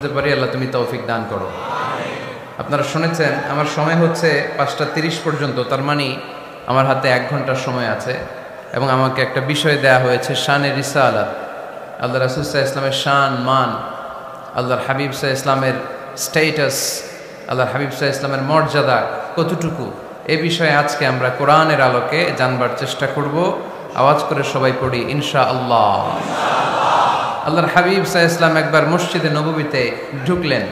করতে পারি। আল্লাহ তুমি তৌফিক দান করো। আপনারা শুনেছেন আমার সময় হচ্ছে 5:30 পর্যন্ত, তার মানে আমার হাতে 1 ঘন্টার সময় আছে এবং আমাকে একটা বিষয় দেয়া হয়েছে, শানে রিসালাত। আল্লাহ রাসূল সাল্লাল্লাহু আলাইহি ওয়াসাল্লামের শান, মান, আল্লাহর হাবিব সাল্লাল্লাহু আলাইহি ওয়াসাল্লামের স্ট্যাটাস, আল্লাহর হাবিব সাল্লাল্লাহু আলাইহি ওয়াসাল্লামের মর্যাদা কতটুকু, এই বিষয়ে আজকে আমরা কোরআনের আলোকে জানবার চেষ্টা করব। আওয়াজ করে সবাই পড়ি ইনশাআল্লাহ। আল্লাহর হাবিব সাল্লাল্লাহু আলাইহি ওয়াসাল্লাম একবার মসজিদে নববীতে ঢুকলেন,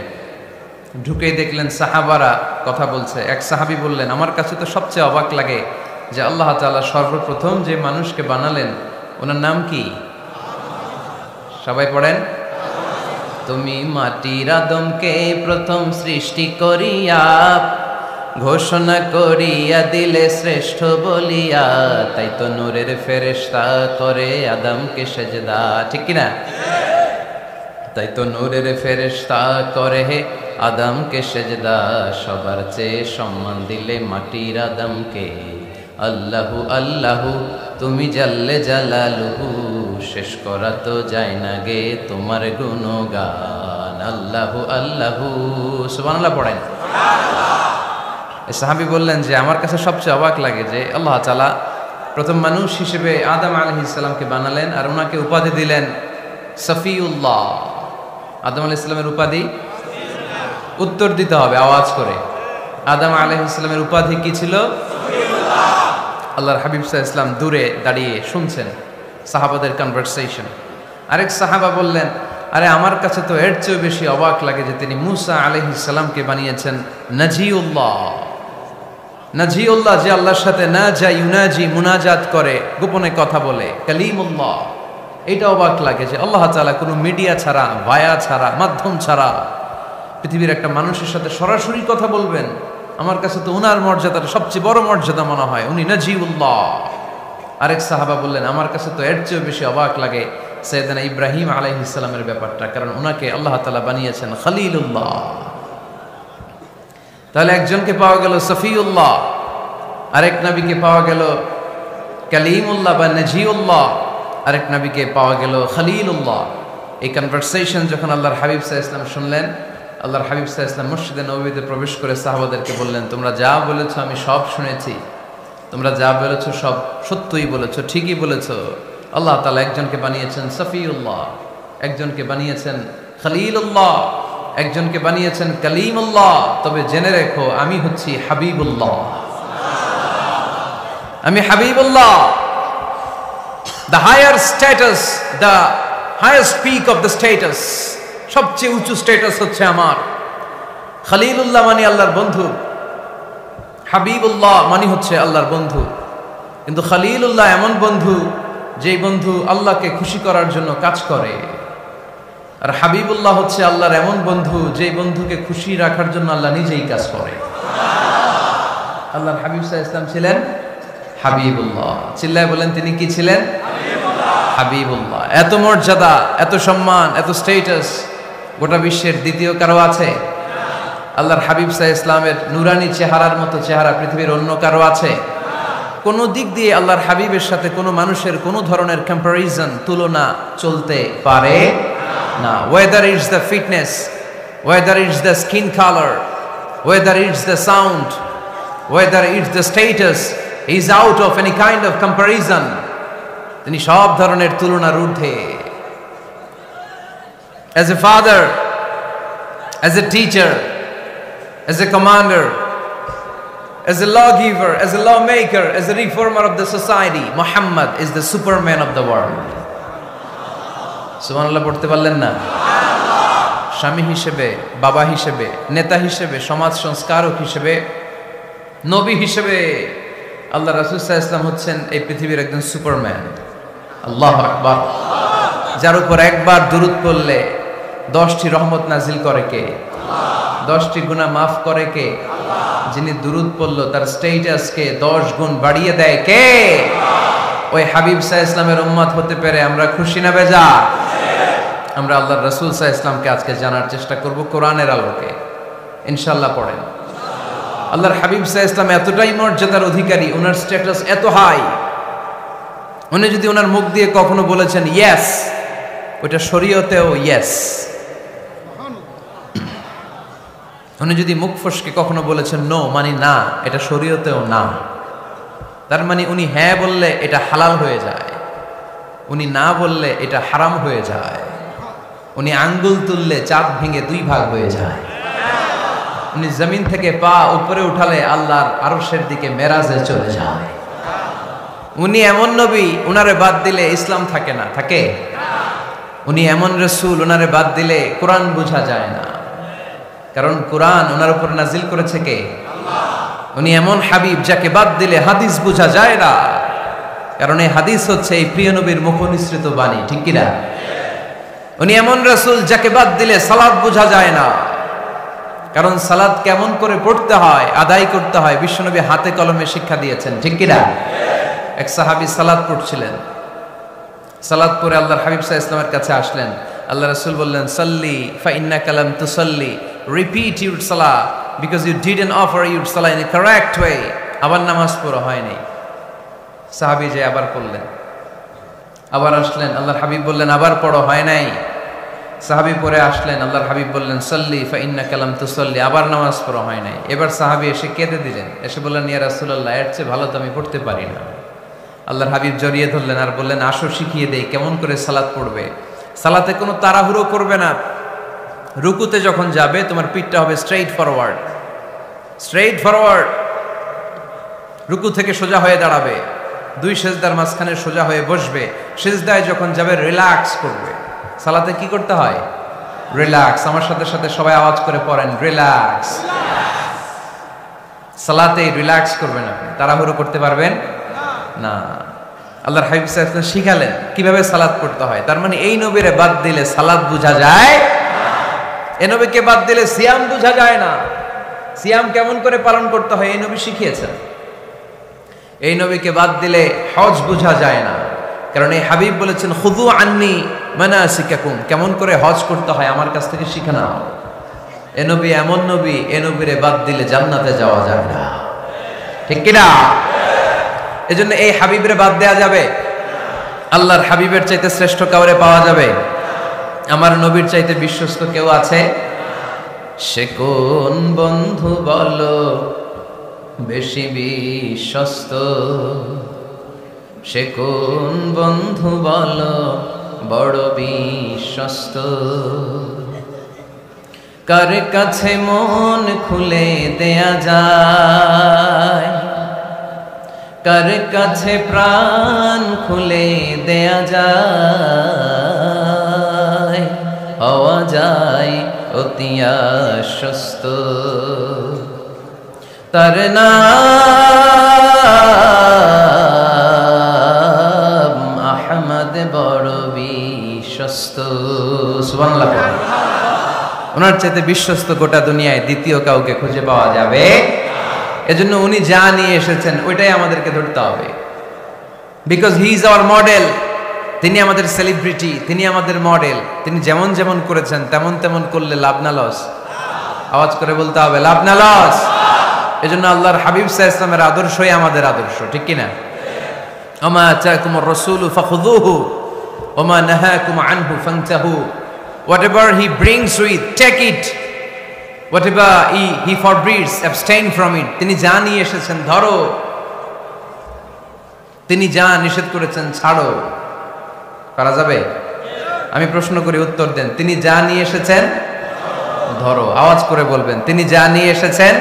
ঢুকেই দেখলেন সাহাবারা কথা বলছে। এক সাহাবী বললেন, আমার কাছে তো সবচেয়ে অবাক লাগে যে আল্লাহ তাআলা সর্বপ্রথম যে মানুষকে বানালেন ওনার নাম কি? সবাই পড়েন, তুমি মাটির আদমকে প্রথম সৃষ্টি করিয়া ঘোষণা করিয়া দিলে শ্রেষ্ঠ বলিয়া, তাই তো নূরের ফেরেশতা করে আদমকে সেজদা। ঠিক কিনা? তাই তো নূরের ফেরেশতা করে আদমকে সেজদা, সবার চেয়ে সম্মান দিলে মাটির আদমকে। আল্লাহু আল্লাহু তুমি জাল্লে জালালুহু, শেষ করা তো যায় না গে তোমার গুণগান। আল্লাহু আল্লাহু, সুবহানাল্লাহ পড়েন। সাহাবী বললেন যে আমার কাছে সবচেয়ে অবাক লাগে যে আল্লাহ তাআলা প্রথম মানুষ হিসেবে আদম আলাইহিস সালামকে বানালেন আর ওনাকে উপাধি দিলেন সফিউল্লাহ। আদম আলাইহিস সালামের উপাধি উত্তর দিতে হবে আওয়াজ করে। আদম আলাইহিস সালামের উপাধি কি ছিল? সফিউল্লাহ। আল্লাহর হাবিব সাল্লাল্লাহু আলাইহি ওয়াসাল্লাম দূরে দাঁড়িয়ে শুনছেন সাহাবাদের কনভারসেশন। আরেক সাহাবা বললেন, আরে আমার কাছে তো এর চেয়ে বেশি অবাক লাগে যে তিনি মুসা আলাইহিস সালামকে বানিয়েছেন নাজিউল্লাহ। নাজিউল্লাহ, যে আল্লাহর সাথে নাজা ইউনাজি মুনাজাত করে, গোপনে কথা বলে, কালিমুল্লাহ। এটা অবাক লাগে যে আল্লাহ তাআলা কোনো মিডিয়া ছাড়া, ভায়া ছাড়া, মাধ্যম ছাড়া পৃথিবীর একটা মানুষের সাথে সরাসরি কথা বলবেন। আমার কাছে তো উনার মর্যাদাটা সবচেয়ে বড় মর্যাদা মনে হয়, উনি নাজিউল্লাহ। আরেক সাহাবা বললেন, আমার কাছে তো এর চেয়ে বেশি অবাক লাগে সাইয়েদনা ইব্রাহিম আলাইহিস সালামের ব্যাপারটা, কারণ ওনাকে আল্লাহ তাআলা বানিয়েছেন খলিলুল্লাহ। তাহলে একজনকে পাওয়া গেল সফিউল্লাহ, আরেক নবীকে পাওয়া গেল কালিমুল্লাহ বা নাজিউল্লাহ, আরেক নবীকে পাওয়া গেল খলিলুল্লাহ। এই কনভারসেশন যখন আল্লাহর হাবিব সাল্লাল্লাহু আলাইহি ওয়াসাল্লাম শুনলেন, আল্লাহর হাবিব সাল্লাল্লাহু আলাইহি ওয়াসাল্লাম মসজিদে নববীতে প্রবেশ করে সাহাবাদেরকে বললেন, তোমরা যা বলেছো আমি সব শুনেছি, তোমরা যা বলেছো সব সত্যই বলেছো, ঠিকই বলেছো। আল্লাহ তাআলা একজনকে বানিয়েছেন সফিউল্লাহ, একজনকে বানিয়েছেন খলিলুল্লাহ, একজনকে বানিয়েছেন কালিমুল্লাহ। তবে জেনে রেখো আমি হচ্ছি হাবিবুল্লাহ, আমি Habibullah. The higher status, the highest peak of the status, সবচেয়ে উঁচু স্ট্যাটাস হচ্ছে আমার। খলিলুল্লাহ মানে আল্লাহর বন্ধু, হাবিবুল্লাহ মানে হচ্ছে আল্লাহর বন্ধু। কিন্তু খলিলুল্লাহ এমন বন্ধু যেই বন্ধু আল্লাহকে খুশি করার জন্য কাজ করে, আর হাবিবুল্লাহ হচ্ছে আল্লাহর এমন বন্ধু যেই বন্ধুকে খুশি রাখার জন্য আল্লাহ নিজেই কাজ করে। আল্লাহর হাবিব সাল্লাল্লাহু আলাইহি ওয়াসাল্লাম ছিলেন হাবিবুল্লাহ। চিল্লায় বলেন, তিনি কি ছিলেন? হাবিবুল্লাহ। এত মর্যাদা, এত সম্মান, এত স্ট্যাটাস গোটা বিশ্বের দ্বিতীয় কারো আছে? আল্লাহর হাবিব সাল্লাল্লাহু আলাইহি ওয়াসাল্লামের নুরানি চেহারার মতো চেহারা পৃথিবীর অন্য কারো আছে? কোন দিক দিয়ে আল্লাহর হাবিবের সাথে কোনো মানুষের কোনো ধরনের কম্পারিজন, তুলনা চলতে পারে না। Whether it's the fitness, whether it's the skin colour, whether it's the sound, whether it's the status, he is out of any kind of comparison. তিনি সব ধরনের তুলনার ঊর্ধ্বে। As a father, as a teacher, as a commander, as a lawgiver, as a lawmaker, as a reformer of the society, Muhammad is the superman of the world. সুবহানাল্লাহ পড়তে পারলেন না? স্বামী হিসেবে, বাবা হিসেবে, নেতা হিসেবে, সমাজ সংস্কারক হিসেবে, নবী হিসেবে আল্লাহ রাসূল সাল্লাল্লাহু আলাইহি ওয়াসাল্লাম হচ্ছেন এই পৃথিবীর একজন সুপারম্যান। আল্লাহু আকবার। যার উপর একবার দুরূদ পড়লে 10টি রহমত নাজিল করে কে? 10টি গুনাহ মাফ করে কে? যিনি দুরূদ পড়ল তার স্ট্যাটাসকে 10 গুণ বাড়িয়ে দেয় কে? ওই হাবিব সাল্লাল্লাহু আলাইহি ওয়াসাল্লামের উম্মত হতে পেরে আমরা খুশি না বেজা? আমরা আল্লাহর রাসূল সাল্লাল্লাহু আলাইহি ওয়াসাল্লামকে আজকে জানার চেষ্টা করব কোরআনের আলোকে। ইনশাআল্লাহ পড়েন। আল্লাহর হাবিব সাল্লাল্লাহু আলাইহি ওয়াসাল্লাম এতটাই মর্যাদার অধিকারী, ওনার স্ট্যাটাস এত হাই, উনি যদি ওনার মুখ দিয়ে কখনো বলেছেন ইয়েস, ওইটা শরীয়তেও ইয়েস। উনি যদি মুখ ফসকে কখনো বলেছেন নো মানে না, এটা শরীয়তেও না, তার মানে উনি হ্যাঁ বললে এটা হালাল হয়ে যায়, উনি না বললে এটা হারাম হয়ে যায়, উনি আঙ্গুল তুললে চাঁদ ভেঙে 2 ভাগ হয়ে যায়, উনি জমিন থেকে পা উপরে উঠালে আল্লাহর আরশের দিকে মেরাজে চলে যায়। উনি এমন নবী, উনারে বাদ দিলে ইসলাম থাকে না, থাকে? উনি এমন রাসূল, উনারে বাদ দিলে কোরআন বোঝা যায় না, কারণ কোরআন ওনার উপর নাজিল করেছে কে? আল্লাহ। উনি এমন হাবিব, যাকে বাদ দিলে হাদিস বোঝা যায় না, কারণ এই হাদিস হচ্ছে এই প্রিয় নবীর মুখনিসৃত বাণী, ঠিক কি না? উনি এমন রাসূল, যাকে বাদ দিলে সালাত বোঝা যায় না, কারণ সালাত কেমন করে পড়তে হয়, আদায় করতে হয় বিশ্বনবী হাতে কলমে শিক্ষা দিয়েছেন, ঠিক কি না? এক সাহাবী সালাত পড়ছিলেন, সালাত পড়ে আল্লাহর হাবিব সাল্লাল্লাহু আলাইহি ওয়াসাল্লামের কাছে আসলেন। আল্লাহ রাসূল বললেন, সাল্লি ফা ইন্নাকা লাম তুসাল্লি, রিপিট ইউর সালাহ because you didn't offer your সালাহ ইন এ কারেক্ট ওয়ে। আবার নামাজ পড়া হয় নাই। সাহাবী যে আবার পড়লেন, আবার আসলেন, আল্লাহর হাবিব বললেন আবার পড়ো, হয় নাই। সাহাবী পরে আসলেন, আল্লাহর হাবিব বললেন সাল্লি ফা ইন্নাকা লাম তুসাল্লি, আবার নামাজ পড়া হয় নাই। এবার সাহাবী এসে কেঁদে দিলেন, এসে বললেন ইয়া রাসূলুল্লাহ, এর চেয়ে ভালো তো আমি পড়তে পারি না। আল্লাহর হাবিব জড়িয়ে ধরলেন আর বললেন, আসো শিখিয়ে দেই কেমন করে সালাত পড়বে। সালাতে কোনো তাড়াহুড়ো করবে না। রুকুতে যখন যাবে তোমার পিঠটা হবে স্ট্রেইট ফরওয়ার্ড, স্ট্রেইট ফরওয়ার্ড। রুকু থেকে সোজা হয়ে দাঁড়াবে, 2 সেজদার মাঝখানে সোজা হয়ে বসবে। সেজদায় যখন যাবে রিল্যাক্স করবে। সালাতে কি করতে হয়? রিল্যাক্স। আমার সাথে সাথে সবাই আওয়াজ করে পড়েন, রিল্যাক্স। সালাতে রিল্যাক্স করবেন আপনি, তাড়াহুড়ো করতে পারবেন না। আল্লাহর হাবিব সাল্লাল্লাহু আলাইহি ওয়াসাল্লাম শিখালেন কিভাবে সালাত পড়তে হয়। তার মানে এই নবীরে বাদ দিলে সালাত বোঝা যায় না, এই নবীকে বাদ দিলে সিয়াম বোঝা যায় না। সিয়াম কেমন করে পালন করতে হয় এই নবী শিখিয়েছেন। এই নবীকে বাদ দিলে হজ বোঝা যায় না, কারণ এই হাবিব বলেছেন খুযু আন্নী মানাসিকাকুম, কেমন করে হজ করতে হয় আমার কাছ থেকে শিখে নাও। এ নবী এমন নবী, এ নবীরে বাদ দিলে জান্নাতে যাওয়া যায় না, ঠিক কি না? এজন্য এই হাবিবরে বাদ দেয়া যাবে? আল্লাহর হাবিবের চাইতে শ্রেষ্ঠ কাউরে পাওয়া যাবে? আমার নবীর চাইতে বিশ্বস্ত কেউ আছে? সে কোন বন্ধু বলো বেশি বিশ্বস্ত, সে কোন বন্ধু বলো বড় বিশ্বস্ত, কার কাছে মন খুলে দেয়া যায়, কার কাছে প্রাণ খুলে দেয়া যায়, হওয়া যায় অতি আশ্বস্ত। তার নাম আহমদ, বড় বিশ্বস্ত। সুবহানাল্লাহ। ওনার চাইতে বিশ্বস্ত গোটা দুনিয়ায় দ্বিতীয় কাউকে খুঁজে পাওয়া যাবে? এজন্য উনি যা নিয়ে এসেছেন ওইটাই আমাদেরকে ধরতে হবে, because he is our model. তিনি আমাদের সেলিব্রিটি, তিনি আমাদের মডেল। তিনি যেমন যেমন করেছেন তেমন তেমন করলে লাভ না লস? আওয়াজ করে বলতে হবে, লাভ না লস? এজন্য আল্লাহর হাবিব সাল্লাল্লাহু আলাইহি ওয়াসাল্লামের আদর্শই আমাদের আদর্শ, ঠিক কি না? ওমা আতাকুমুর রাসূলু ফাখুযুহু ওমা নাহাকুম আনহু ফান্তাহু। Whatever he brings with, take it. Whatever he forbids, abstain from it. তিনি যা নিয়ে এসেছেন ধরো, তিনি যা নিষেধ করেছেন ছাড়ো। করা যাবে? আমি প্রশ্ন করি, উত্তর দেন। তিনি যা নিয়ে এসেছেন ধরো। আওয়াজ করে বলবেন, তিনি যা নিয়ে এসেছেন,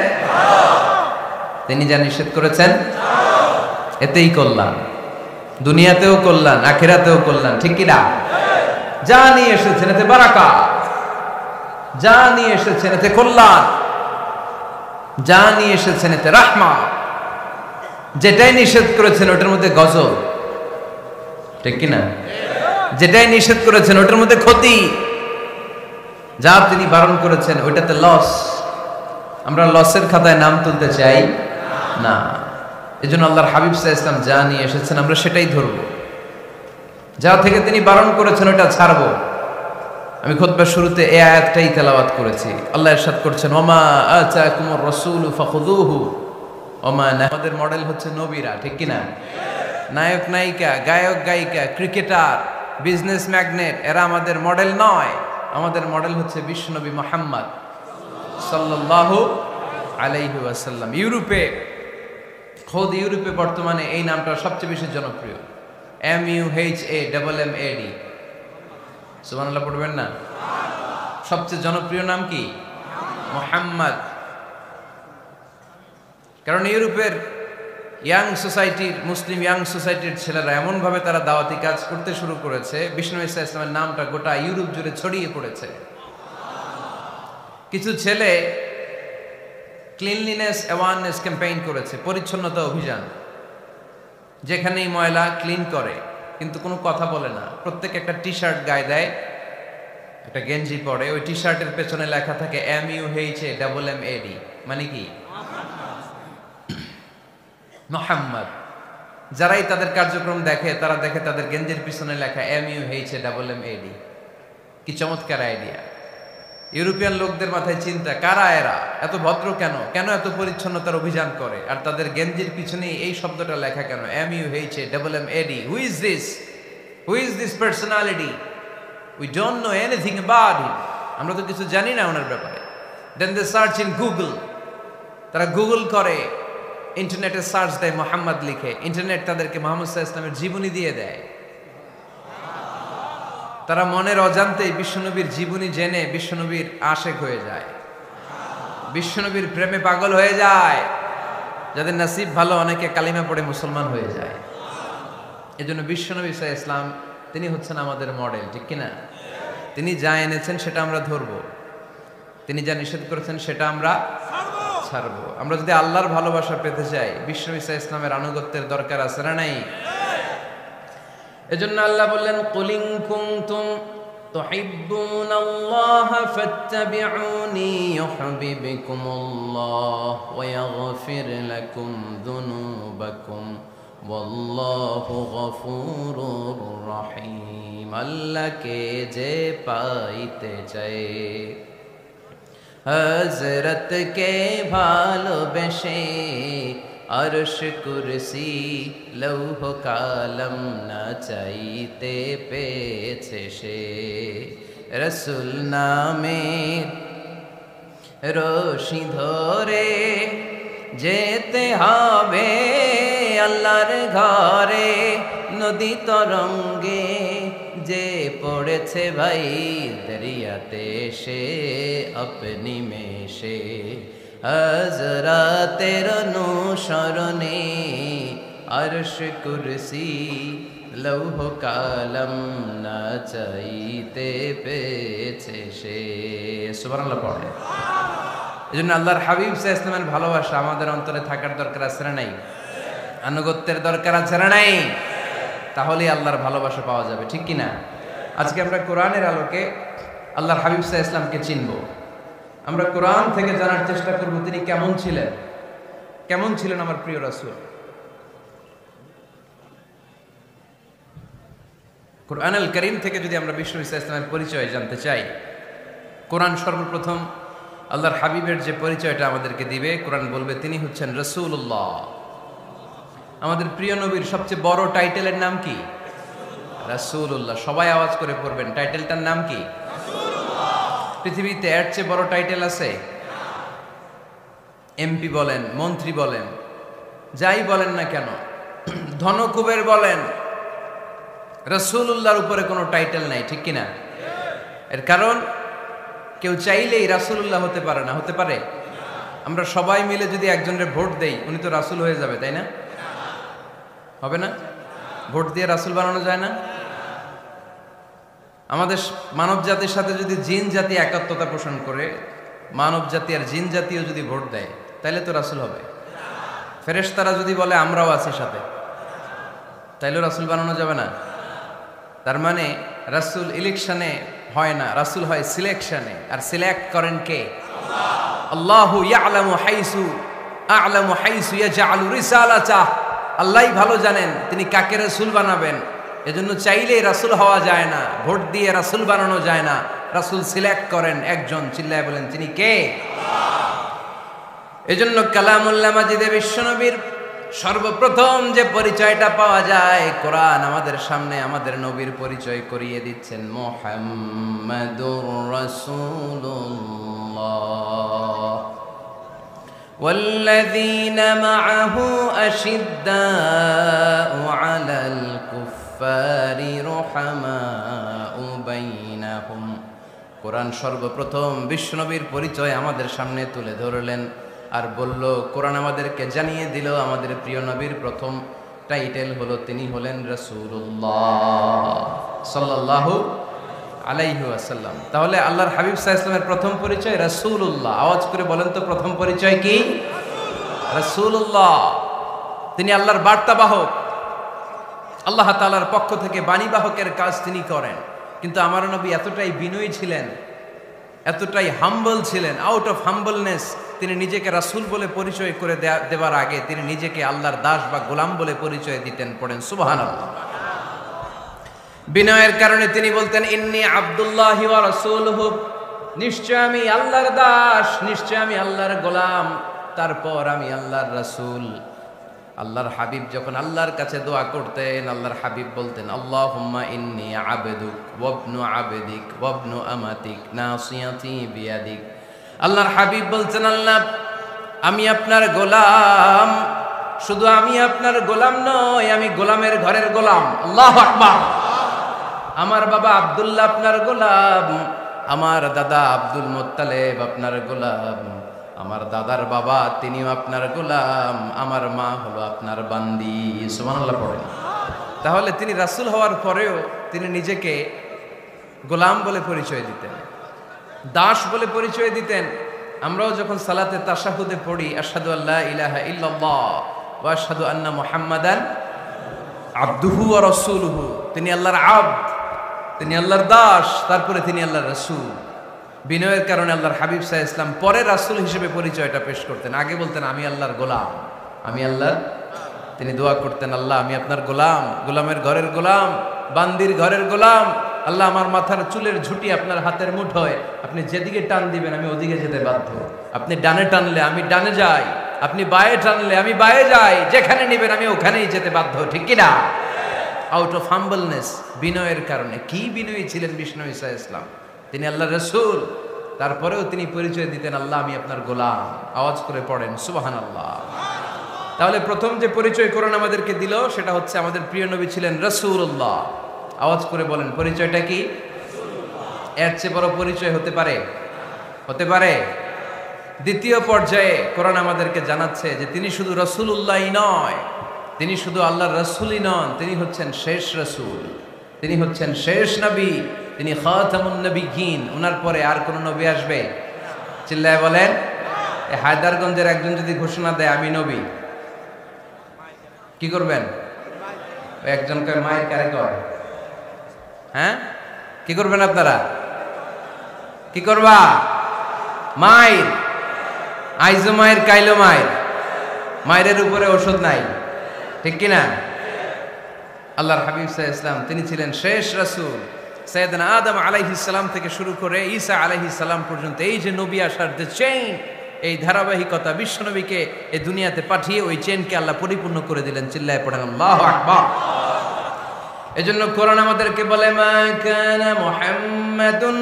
তিনি যা নিষেধ করেছেন, এতেই কল্যাণ। দুনিয়াতেও কল্যাণ, আখিরাতেও কল্যাণ, ঠিক কি না? যা নিয়ে এসেছেন এতে বারাকাত, যা নিয়ে এসেছেন এতে কল্যাণ, যা নিয়ে এসেছেন এতে রাহমা। যেটাই নিষেধ করেছেন ওটার মধ্যে গজব, ঠিক কি না? যেটাই নিষেধ করেছেন ওটার মধ্যে ক্ষতি, যা তিনি বারণ করেছেন ওইটাতে লস। আমরা লসের খাতায় নাম তুলতে চাই না। এজন্য আল্লাহর হাবিব সাল্লাল্লাহু আলাইহি ওয়াসাল্লাম যা নিয়ে এসেছেন আমরা সেটাই ধরবো, যা থেকে তিনি বারণ করেছেন ওটা ছাড়বো। আমি খুতবার শুরুতে এই আয়াতটাই তেলাওয়াত করেছি। আল্লাহ ইরশাদ করছেন, ওমা আতাকুমুর রাসূলু ফাখুযুহু ওমা। আমাদের মডেল হচ্ছে নবীরা, ঠিক কি না? নায়ক নায়িকা, গায়ক গায়িকা, ক্রিকেটার, বিজনেস ম্যাগনেট, এরা আমাদের মডেল নয়। আমাদের মডেল হচ্ছে বিশ্বনবী মুহাম্মদ সাল্লাল্লাহু আলাইহি ওয়াসাল্লাম। ইউরোপে বর্তমানে এই নামটা সবচেয়ে বেশি জনপ্রিয়, MUHAMMAD। সুবহানাল্লাহ পড়বেন না? সবচেয়ে জনপ্রিয় নাম কি? মুহাম্মদ। কারণ ইউরোপের মুসলিম ইয়াং সোসাইটির ছেলেরা এমন ভাবে তারা দাওয়াতি কাজ করতে শুরু করেছে, বিষ্ণু ঈসা ইসলামের নামটা গোটা ইউরোপ জুড়ে ছড়িয়ে পড়েছে। কিছু ছেলে ক্লিনলিনেস অ্যাওয়ারনেস ক্যাম্পেইন করেছে, পরিচ্ছন্নতা অভিযান, যেখানেই ময়লা ক্লিন করে, কিন্তু কোনো কথা বলে না। প্রত্যেক একটা টি শার্ট গায়ে দেয়, একটা গেঞ্জি পরে, ওই টি শার্টের পেছনে লেখা থাকে MUHAMMAD, মানে কি? মুহাম্মদ। যারাই তাদের কার্যক্রম দেখে, তারা দেখে তাদের গেঞ্জির পিছনে লেখা MUHAMMAD। কি চমৎকার আইডিয়া! ইউরোপিয়ান লোকদের মাথায় চিন্তা, কারা এরা, এত ভদ্র কেন, এত পরিচ্ছন্নতার অভিযান করে, আর তাদের গেঞ্জির পিছনে এই শব্দটা লেখা কেন, MUHAMMAD? Who is this personality? We don't know anything about him. আমরা তো কিছু জানি না ওনার ব্যাপারে। দেন দে সার্চ ইন গুগল। তারা গুগল করে, ইন্টারনেটে সার্চ দেয় মোহাম্মদ লিখে, ইন্টারনেট তাদেরকে মুহাম্মদ সাল্লাল্লাহু আলাইহি ওয়াসাল্লামের জীবনী দিয়ে দেয়। তারা মনের অজান্তেই বিশ্বনবীর জীবনী জেনে বিশ্বনবীর আশেক হয়ে যায়, বিশ্বনবীর প্রেমে পাগল হয়ে যায়। যাদের নসিব ভালো, অনেকে কালিমা পড়ে মুসলমান হয়ে যায়। এজন্য বিশ্বনবী সাল্লাল্লাহু আলাইহি ওয়াসাল্লাম তিনি হচ্ছেন আমাদের মডেল, ঠিক কিনা? তিনি যা এনেছেন সেটা আমরা ধরবো, তিনি যা নিষেধ করেছেন সেটা আমরা ছাড়বো। আমরা যদি আল্লাহর ভালোবাসা পেতে চাই, বিশ্বনবী সাল্লাল্লাহু আলাইহি ওয়াসাল্লামের আনুগত্যের দরকার আছে না নাই? এজন্য আল্লাহ বললেন, কুল ইন কুনতুম তুহিব্বুনাল্লাহা ফাত্তাবিউনি ইউহিব্বুকুমুল্লাহ ওয়া ইয়াগফির লাকুম যুনুবাকুম ওয়াল্লাহু গফুরুর রহিম। আল্লাহকে যে পাইতে চায়, হযরতকে ভালোবেসে আরশ কুরসি লৌহ কালম না চাইতে পেয়েছে সে। রসুল নামের রশি ধরে যেতে হবে আল্লাহর ঘরে। নদী তরঙ্গে যে পড়েছে ভাই দরিয়াতে, সে আপনি মেশে হযরতের অনুসরণে আরশ কুরসি লৌহ কালম না চাইতে পেয়েছে সে। সুবহানাল্লাহ পড়ে। এজন্য আল্লাহর হাবিব সাল্লাল্লাহু আলাইহি ওয়াসাল্লামের ভালোবাসা আমাদের অন্তরে থাকার দরকার আছে না নাই? আনুগত্যের দরকার আছে না নাই? তাহলেই আল্লাহর ভালোবাসা পাওয়া যাবে, ঠিক কিনা? আজকে আমরা কোরআনের আলোকে আল্লাহর হাবিব সাল্লাল্লাহু আলাইহি ওয়াসাল্লামকে চিনব। আমরা কোরআন থেকে জানার চেষ্টা করব তিনি কেমন ছিলেন, কেমন ছিলেন আমার প্রিয় রাসূল। কোরআনুল কারীম থেকে যদি আমরা বিষ্ণু ঈসা ইসলামের পরিচয় জানতে চাই, কোরআন সর্বপ্রথম আল্লাহর হাবিবের যে পরিচয়টা আমাদেরকে দিবে, কোরআন বলবে তিনি হচ্ছেন রাসূলুল্লাহ। আমাদের প্রিয় নবীর সবচেয়ে বড় টাইটেলের নাম কি? রাসূলুল্লাহ। সবাই আওয়াজ করে পড়বেন, টাইটেলটার নাম কি? পৃথিবীতে এর চেয়ে বড় টাইটেল আছে? এমপি বলেন, মন্ত্রী বলেন, যাই বলেন না কেন, ধনকুবের বলেন, রাসূলুল্লাহর উপরে কোনো টাইটেল নাই, ঠিক কিনা? এর কারণ কেউ চাইলেই রাসূলুল্লাহ হতে পারে না। হতে পারে? আমরা সবাই মিলে যদি একজনের ভোট দেই, উনি তো রাসূল হয়ে যাবে, তাই না? হবে না? ভোট দিয়ে রাসূল বানানো যায় না? আমাদের মানব জাতির সাথে যদি জিন জাতি একাত্মতা পোষণ করে, মানব জাতি আর জিন জাতিও যদি ভোট দেয়, তাহলে তো রাসূল হবে। ফেরেশতারা যদি বলে আমরাও আছি সাথে, তাইলেও রাসূল বানানো যাবে না। তার মানে রাসূল ইলেকশনে হয় না, রাসূল হয় সিলেকশনে। আর সিলেক্ট করেন কে? আল্লাহু ইয়ালামু হাইসু ইয়াজআলু রিসালাতাহ। আল্লাহই ভালো জানেন তিনি কাকে রাসূল বানাবেন। এজন্য চাইলেই রাসূল হওয়া যায় না, ভোট দিয়ে রাসূল বানানো যায় না। রাসূল সিলেক্ট করেন একজন, চিল্লায় বলেন তিনি কে? এজন্য কালামুল্লাহ মাজিদে বিশ্বনবীর সর্বপ্রথম যে পরিচয়টা পাওয়া যায়, কোরআন আমাদের সামনে আমাদের নবীর পরিচয় করিয়ে দিচ্ছেন, মুহাম্মাদুর রাসূলুল্লাহ। والذين معه أشداء على الكفار رحماء بينهم। কোরআন সর্বপ্রথম বিশ্বনবীর পরিচয় আমাদের সামনে তুলে ধরলেন আর বলল, কোরআন আমাদেরকে জানিয়ে দিল আমাদের প্রিয় নবীর প্রথম টাইটেল হলো তিনি হলেন রাসূলুল্লাহ সাল্লাল্লাহু আলাইহি ওয়াসাল্লাম। তাহলে আল্লাহর হাবিব সাল্লাল্লাহু আলাইহি ওয়াসাল্লামের প্রথম পরিচয় রাসূলুল্লাহ। আওয়াজ করে বলেন তো প্রথম পরিচয় কি? রাসূলুল্লাহ। তিনি আল্লাহর বার্তাবাহক, আল্লাহ তাআলার পক্ষ থেকে বাণীবাহকের কাজ তিনি করেন। কিন্তু আমার নবী এতটাই বিনয়ী ছিলেন, এতটাই হাম্বল ছিলেন, আউট অফ হাম্বলনেস তিনি নিজেকে রাসূল বলে পরিচয় করে দেওয়ার আগে তিনি নিজেকে আল্লাহর দাস বা গোলাম বলে পরিচয় দিতেন। পড়েন সুবহানাল্লাহ। বিনয়ের কারণে তিনি বলতেন, ইন্নী আব্দুল্লাহি ওয়া রাসূলুহু, নিশ্চয় আমি আল্লাহর দাস, নিশ্চয় আমি আল্লাহর গোলাম, তারপর আমি আল্লাহর রাসূল। আল্লাহর হাবিব যখন আল্লাহর কাছে দোয়া করতেন, আল্লাহর হাবিব বলতেন, আল্লাহুম্মা ইন্নী আবদুক ওয়া ইবনু আবদিক ওয়া ইবনু আমাতিক নাসিয়াতি বিয়াদিক। আল্লাহর হাবিব বলতেন, আল্লাহ আমি আপনার গোলাম, শুধু আমি আপনার গোলাম নয়, আমি গোলামের ঘরের গোলাম। আল্লাহু আকবার। আমার বাবা আব্দুল্লাহ আপনার গোলাম, আমার দাদা আব্দুল মুত্তালিব আপনার গোলাম, আমার দাদার বাবা তিনিও আপনার গোলাম, আমার মা হলো আপনার বান্দি। সুবহানাল্লাহ পড়েন। তাহলে তিনি রাসূল হওয়ার পরেও তিনি নিজেকে গোলাম বলে পরিচয় দিতেন, দাস বলে পরিচয় দিতেন। আমরাও যখন সালাতে তাশাহুদে পড়ি, আশহাদু আল্লা ইলাহা ইল্লাল্লাহ ওয়া আশহাদু আন্না মুহাম্মাদান আবদুহু ওয়া রাসূলুহু, তিনি আল্লাহর আবদ, তিনি আল্লাহর দাস, তারপরে তিনি আল্লাহর রাসূল। বিনয়ের কারণে আল্লাহর হাবিব সাল্লাল্লাহু আলাইহি ওয়াসাল্লাম পরে রাসূল হিসেবে পরিচয়টা পেশ করতেন। আগে বলতেন আমি আল্লাহর গোলাম, আমি আল্লাহর। তিনি দোয়া করতেন, আল্লাহ আমি আপনার গোলাম, গোলামের ঘরের গোলাম, বান্দির ঘরের গোলাম। আল্লাহ আমার মাথার চুলের ঝুঁটি আপনার হাতের মুঠোয়, আপনি যেদিকে টান দিবেন আমি ওদিকে যেতে বাধ্য। আপনি ডানে টানলে আমি ডানে যাই, আপনি বায়ে টানলে আমি বায়ে যাই, যেখানে নিবেন আমি ওখানেই যেতে বাধ্য। ঠিক কিনা? আউট অফ হাম্বলনেস, বিনয়ের কারণে। কি বিনয়ী ছিলেন বিষ্ণু ঈসা ইসলাম। তিনি আল্লাহর রাসূল, তারপরেও তিনি পরিচয় দিতেন আল্লাহ আমি আপনার গোলাম। আওয়াজ করে পড়েন সুবহানাল্লাহ। তাহলে প্রথম যে পরিচয় কোরআন আমাদেরকে দিল সেটা হচ্ছে আমাদের প্রিয় নবী ছিলেন রাসূলুল্লাহ। আওয়াজ করে বলেন পরিচয়টা কি? এর চেয়ে বড় পরিচয় হতে পারে? হতে পারে? দ্বিতীয় পর্যায়ে কোরআন আমাদেরকে জানাচ্ছে যে তিনি শুধু রাসূলুল্লাহই নয়, তিনি শুধু আল্লাহর রাসূলই নন, তিনি হচ্ছেন শেষ রাসূল, তিনি হচ্ছেন শেষ নবী, তিনি খাতামুন নবিয়্যিন। ওনার পরে আর কোন নবী আসবে? চিল্লায় বলেন। এই হায়দারগঞ্জের একজন যদি ঘোষণা দেয় আমি নবী, কি করবেন? ওই একজন কয় মায়ের কারে কয়, হ্যাঁ কি করবেন আপনারা? কি করবা? মায়ের আইজো মায়ের কাইলো মায়ের, মায়ের উপরে ওষুধ নাই, ঠিক কিনা? আল্লাহর হাবিব সাল্লাল্লাহু আলাইহি ওয়াসাল্লাম তিনি ছিলেন শেষ রাসূল। সাইয়েদনা আদম আলাইহিস সালাম থেকে শুরু করে ঈসা আলাইহিস সালাম পর্যন্ত এই যে নবী আসার যে চেইন, এই ধারাবাহিকতা, বিশ্বনবীকে এই দুনিয়াতে পাঠিয়ে ওই চেইনকে আল্লাহ পরিপূর্ণ করে দিলেন। চিল্লায়ে পড়েন আল্লাহু আকবার। এজন্য কোরআন আমাদেরকে বলে, মা কানা মুহাম্মাদুন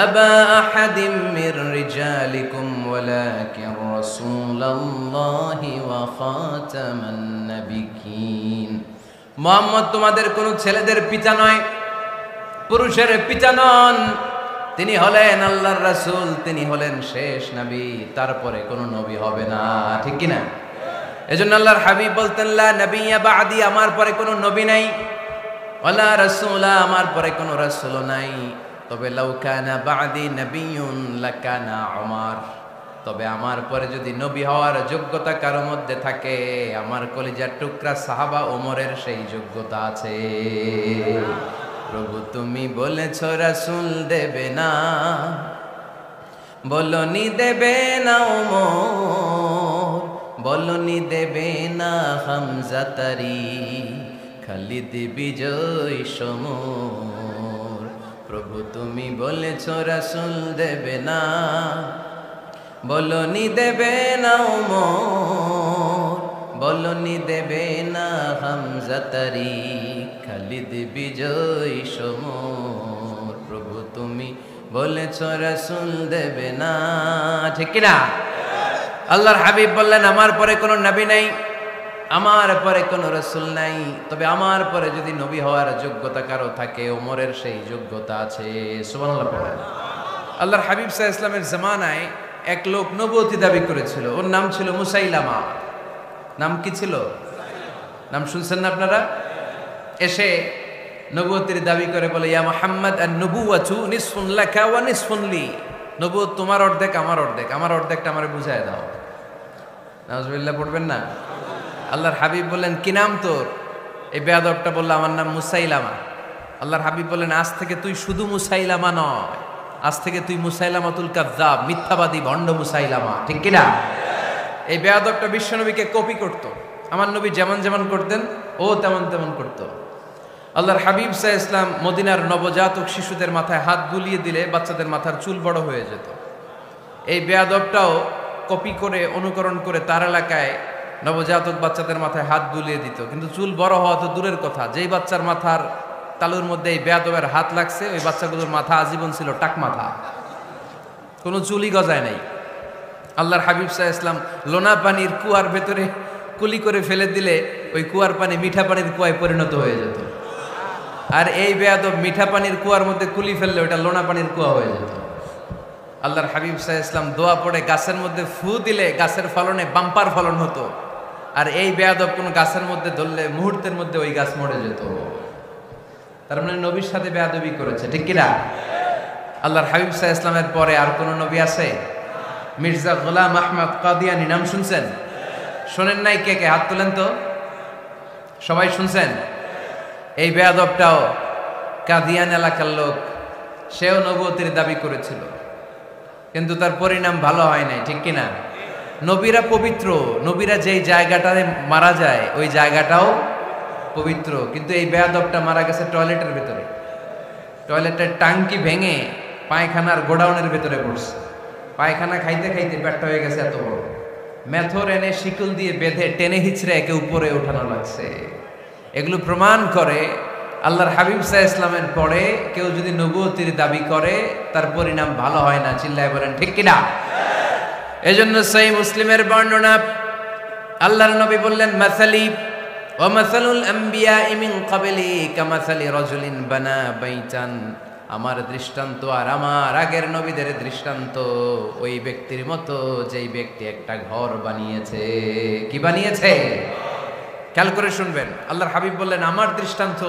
আবা আহাদিম মির রিজালিকুম ওয়ালাকিন রাসূলুল্লাহি ওয়া খাতামান নাবিয়্যিন। মুহাম্মদ তোমাদের কোন ছেলেদের পিতা নয়, পুরুষের পিতা নন, তিনি হলেন আল্লাহর রাসূল, তিনি হলেন শেষ নবী, তারপরে কোনো নবী হবে না। ঠিক কিনা? এজন্য আল্লাহর হাবিব বলতেন, লা নবিয়্যা বা'দি, আমার পরে কোনো নবী নাই, ওয়ালা রাসূলা, আমার পরে কোনো রাসূল নাই। তবে লাউ কানা বা'দি নবিয়্যুন লাকানা উমর, তবে আমার পরে যদি নবী হওয়ার যোগ্যতা কারো মধ্যে থাকে, আমার কলিজার টুকরা সাহাবা ওমরের সেই যোগ্যতা আছে। প্রভু তুমি বলেছ রাসূল দেবে না, বলনি দেবে না ওমর, বলনি দেবে না হামজা তারি, খালিদ বিজয় সমর। প্রভু তুমি বলেছ রাসূল দেবে না, বলনি দেবে না ওমর, বলনি দেবে না হামজা তারি, খালিদ বিজয় সমর। প্রভু তুমি বলেছ রাসূল দেবে না। ঠিক কিনা? আল্লাহর হাবিব বললেন আমার পরে কোনো নবী নাই, আমার পরে কোনো রাসূল নাই, তবে আমার পরে যদি নবী হওয়ার যোগ্যতা কারো থাকে ওমরের সেই যোগ্যতা আছে। সুবহানাল্লাহ পড়েন। আল্লাহর হাবিব সাল্লাল্লাহু আলাইহি ওয়াসাল্লামের জামানায় এক লোক নবুয়তি দাবি করেছিল, ওর নাম ছিল মুসাইলামা। নাম কি ছিল? নাম শুনছেন না আপনারা? এসে নবুয়তির দাবি করে বলে, ইয়া মুহাম্মদ আন-নবুওয়াতু নিসফুন লাকা ওয়া নিসফুন লি। নবুয়ত তোমার অর্ধেক, আমার অর্ধেক, আমার অর্ধেকটা আমারে বুঝায় দাও। নাউজুবিল্লাহ পড়বেন না? আল্লাহর হাবিব বললেন কি নাম তোর? এই বেয়াদবটা বলল আমার নাম মুসাইলামা। আল্লাহর হাবিব বললেন আজ থেকে তুই শুধু মুসাইলামা নয়, আজ থেকে তুই মুসাইলামাতুল কাযযাব, মিথ্যাবাদী ভণ্ড মুসাইলামা। ঠিক কি না? এই বেয়াদবটা বিশ্বনবীকে কপি করত। আমার নবী যেমন যেমন করতেন ও তেমন তেমন করত। আল্লাহর হাবিব সাল্লাল্লাহু আলাইহি ওয়াসাল্লাম মদিনার নবজাতক শিশুদের মাথায় হাত বুলিয়ে দিলে বাচ্চাদের মাথার চুল বড় হয়ে যেত। এই বেয়াদবটাও কপি করে অনুকরণ করে তার এলাকায় নবজাতক বাচ্চাদের মাথায় হাত বুলিয়ে দিত, কিন্তু চুল বড় হওয়া তো দূরের কথা, যেই বাচ্চার মাথার তালুর মধ্যে এই বেয়াদবের হাত লাগছে ওই বাচ্চাগুলোর মাথা আজীবন ছিল টাক মাথা, কোনো চুলই গজায় নাই। আল্লাহর হাবিব সাল্লাল্লাহু আলাইহি ওয়াসাল্লাম লোনা পানির কুয়ার ভেতরে কুলি করে ফেলে দিলে ওই কুয়ার পানি মিঠা পানির কুয়ায় পরিণত হয়ে যেত। আর এই বেয়াদব মিঠা পানির কুয়ার মধ্যে কুলি ফেললে ওটা লোনা পানির কুয়া হয়ে যেত। আল্লাহর হাবিব সাল্লাল্লাহু আলাইহি ওয়াসাল্লাম দোয়া পড়ে গাছের মধ্যে ফু দিলে গাছের ফলনে বাম্পার ফলন হতো, আর এই বেয়াদব কোন গাছের মধ্যে ধরলে মুহূর্তের মধ্যে ওই গাছ মরে যেত। তার মানে নবীর সাথে বেয়াদবি করেছে, ঠিক কিনা? আল্লাহর হাবিব সাল্লাল্লাহু আলাইহি ওয়াসাল্লামের পরে আর কোন নবী আছে? মির্জা গোলাম আহমদ কাদিয়ানী নাম শুনছেন? শোনেন নাই? কে কে হাত তোলেন তো। সবাই শুনছেন? এই বেয়াদবটাও কাদিয়ান এলাকার লোক, সেও নবুয়তির দাবি করেছিল, কিন্তু তার পরিণাম ভালো হয় নাই, ঠিক কিনা? নবীরা পবিত্র, নবীরা যেই জায়গাটায় মারা যায় ওই জায়গাটাও পবিত্র, কিন্তু এই বেয়াদবটা মারা গেছে টয়লেটের ভেতরে। টয়লেটের টাঙ্কি ভেঙে পায়খানার গোডাউনের ভেতরে পড়ছে। পায়খানা খাইতে খাইতে পেটটা হয়ে গেছে এত বড়, মেথর এনে শিকল দিয়ে বেঁধে টেনে হিচড়ে একে উপরে ওঠানো লাগছে। এগুলো প্রমাণ করে আল্লাহর হাবিব সাল্লাল্লাহু আলাইহি ওয়াসাল্লামের পরে কেউ যদি নবুয়তির দাবি করে তার পরিণাম ভালো হয় না। চিল্লায় বলেন ঠিক কিনা? এজন্য সহিহ মুসলিমের বর্ণনা, আল্লাহর নবী বললেন মাসালি ওয়া মাসালুল আমবিয়াই মিন ক্বাবলি কামাসালি রাজুলিন বানা বাইতান। আমার দৃষ্টান্ত আর আমার আগের নবীদের দৃষ্টান্ত ওই ব্যক্তির মতো যেই ব্যক্তি একটা ঘর বানিয়েছে। কি বানিয়েছে? খেয়াল করে শুনবেন। আল্লাহর হাবিব বললেন আমার দৃষ্টান্ত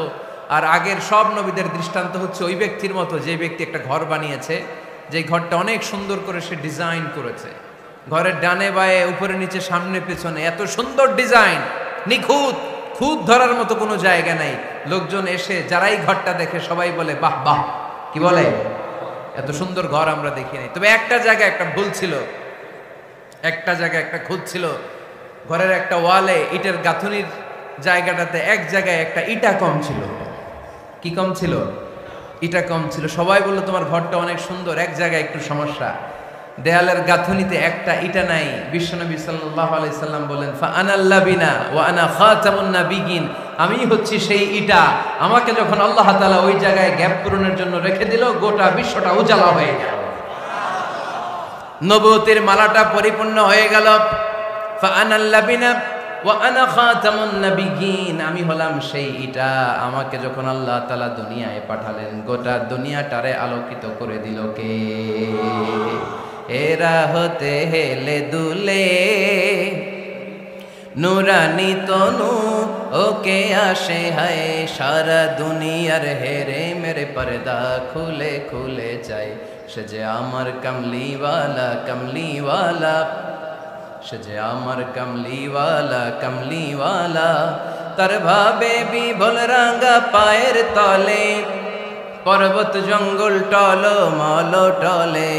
আর আগের সব নবীদের দৃষ্টান্ত হচ্ছে ওই ব্যক্তির মতো যে ব্যক্তি একটা ঘর বানিয়েছে, যে ঘরটা অনেক সুন্দর করে সে ডিজাইন করেছে। ঘরের ডানে বায়ে উপরে নিচে সামনে পেছনে এত সুন্দর ডিজাইন, নিখুঁত, খুঁত ধরার মতো কোনো জায়গা নাই। লোকজন এসে যারাই ঘরটা দেখে সবাই বলে বাহ বাহ, কি বলে, এত সুন্দর ঘর আমরা দেখি নাই। তবে একটা জায়গায় একটা ভুল ছিল, একটা জায়গায় একটা খুঁত ছিল। ঘরের একটা ওয়ালে ইটের গাঁথুনির জায়গাটাতে এক জায়গায় একটা ইটা কম ছিল। কি কম ছিল? ইটা কম ছিল। সবাই বললো তোমার ঘরটা অনেক সুন্দর, এক জায়গায় একটু সমস্যা, দেয়ালের গাঁথুনিতে একটা ইটা নাই। বিশ্বনবী সাল্লাল্লাহু আলাইহি সাল্লাম বলেন ফা আনাল লাবিনা ওয়া আনা খাতামুন নাবিয়িন, আমি হচ্ছি সেই ইটা। আমাকে যখন আল্লাহ তাআলা ওই জায়গায় গ্যাপ পূরণের জন্য রেখে দিল, গোটা বিশ্বটা উজালা হয়ে গেল, নবুয়তের মালাটা পরিপূর্ণ হয়ে গেল। ফা আনাল লাবিনা ওয়া আনা খাতামুন নাবিয়িন, আমি হলাম সেই ইটা। আমাকে যখন আল্লাহ তাআলা দুনিয়ায় পাঠালেন, গোটা দুনিয়াটারে আলোকিত করে দিল কে? এরা হতে হেলে দুলে নুরানি তনু ওকে আসে হায়, সারা দুনিয়ার হেরে মেরে পর্দা খুলে খুলে যায়। সে যে আমার কমলিওয়ালা কমলিওয়ালা, সে যে আমার কমলিওয়ালা কমলিওয়ালা। তার ভাবে বিভোল রাঙ্গা পায়ের তলে, পর্বত জঙ্গল টল মল টলে,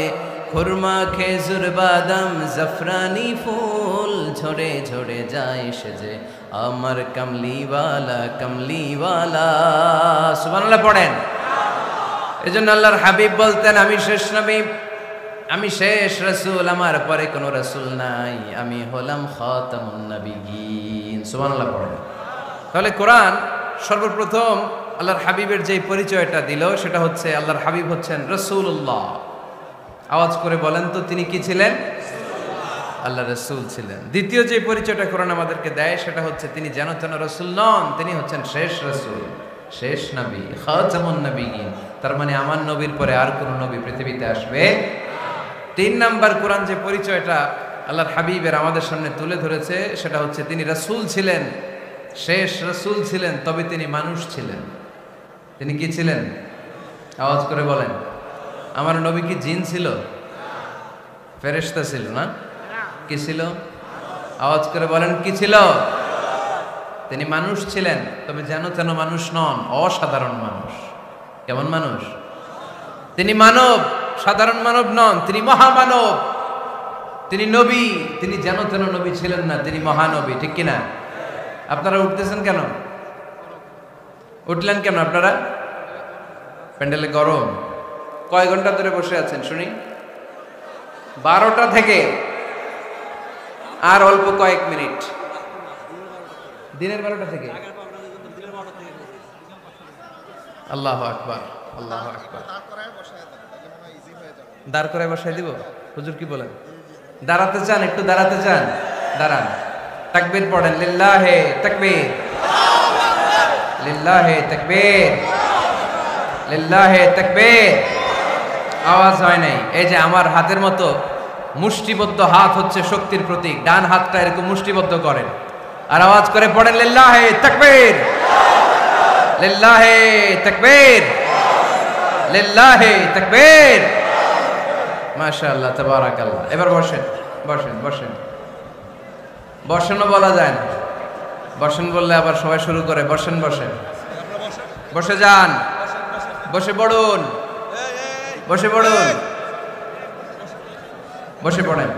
খুরমা খেজুর বাদাম জাফরানি ফুল ঝরে ঝরে যায়। সে যে আমার কমলিওয়ালা কমলিওয়ালা। সুবহানাল্লাহ পড়েন। এজন্য আল্লাহর হাবিব বলতেন আমি শেষ নবী, আমি শেষ রাসূল, আমার পরে কোনো রাসূল নাই, আমি হলাম খাতামুন নাবিয়িন। সুবহানাল্লাহ পড়েন। তাহলে কোরআন সর্বপ্রথম আল্লাহর হাবিবের যে পরিচয়টা দিল সেটা হচ্ছে আল্লাহর হাবিব হচ্ছেন রাসূলুল্লাহ। আওয়াজ করে বলেন তো তিনি কি ছিলেন? আল্লাহ রসুল ছিলেন। দ্বিতীয় যে পরিচয়টা কোরআন আমাদেরকে দেয় সেটা হচ্ছে তিনি যেন তেন রসুল নন, তিনি হচ্ছেন শেষ রসুল, শেষ নবী, খাতামুন নবিয়্যিন। তার মানে আমার নবীর পরে আর কোন নবী পৃথিবীতে আসবে। 3 নাম্বার কোরআন যে পরিচয়টা আল্লাহর হাবিবের আমাদের সামনে তুলে ধরেছে সেটা হচ্ছে তিনি রসুল ছিলেন, শেষ রসুল ছিলেন, তবে তিনি মানুষ ছিলেন। তিনি কি ছিলেন? আওয়াজ করে বলেন। আমার নবী কি জিন ছিল? ফেরেশতা ছিল না? কি ছিল? আওয়াজ করে বলেন, কি ছিল? তিনি মানুষ ছিলেন, তবে যেন তেন মানুষ নন, অসাধারণ মানুষ। কেমন মানুষ? তিনি মানব, সাধারণ মানব নন, তিনি মহামানব। তিনি নবী, তিনি যেন তেন নবী ছিলেন না, তিনি মহানবী। ঠিক কিনা? আপনারা উঠতেছেন কেন? উঠলেন কেন আপনারা? প্যান্ডেলে গরম। কয় ঘন্টা ধরে বসে আছেন শুনি? 12টা থেকে আর অল্প কয়েক মিনিট। দিনের 12টা থেকে। আল্লাহু আকবার, আল্লাহু আকবার। দাঁড় করে বসায় দিব? হুজুর কি বলেন? দাঁড়াতে চান? একটু দাঁড়াতে চান? দাঁড়ান। তাকবীর পড়েন, লিল্লাহে তাকবীর, লিল্লাহে তাকবীর, লিল্লাহে তাকবীর। আওয়াজ হয় নাই। এই যে আমার হাতের মতো মুষ্টিবদ্ধ হাত হচ্ছে শক্তির প্রতীক। ডান হাতটা এরকম মুষ্টিবদ্ধ করেন আর আওয়াজ করে পড়েন, লিল্লাহে তাকবীর, লিল্লাহে তাকবীর, লিল্লাহে তাকবীর। মাশাআল্লাহ, তাবারাকাল্লাহ। এবার বসেন, বসেন, বসেন। বসেনও বলা যায় না, বসেন বললে আবার সবাই শুরু করে বসেন বসেন। বসে যান, বসে পড়ুন, বসে পড়ুন, বসে পড়েন।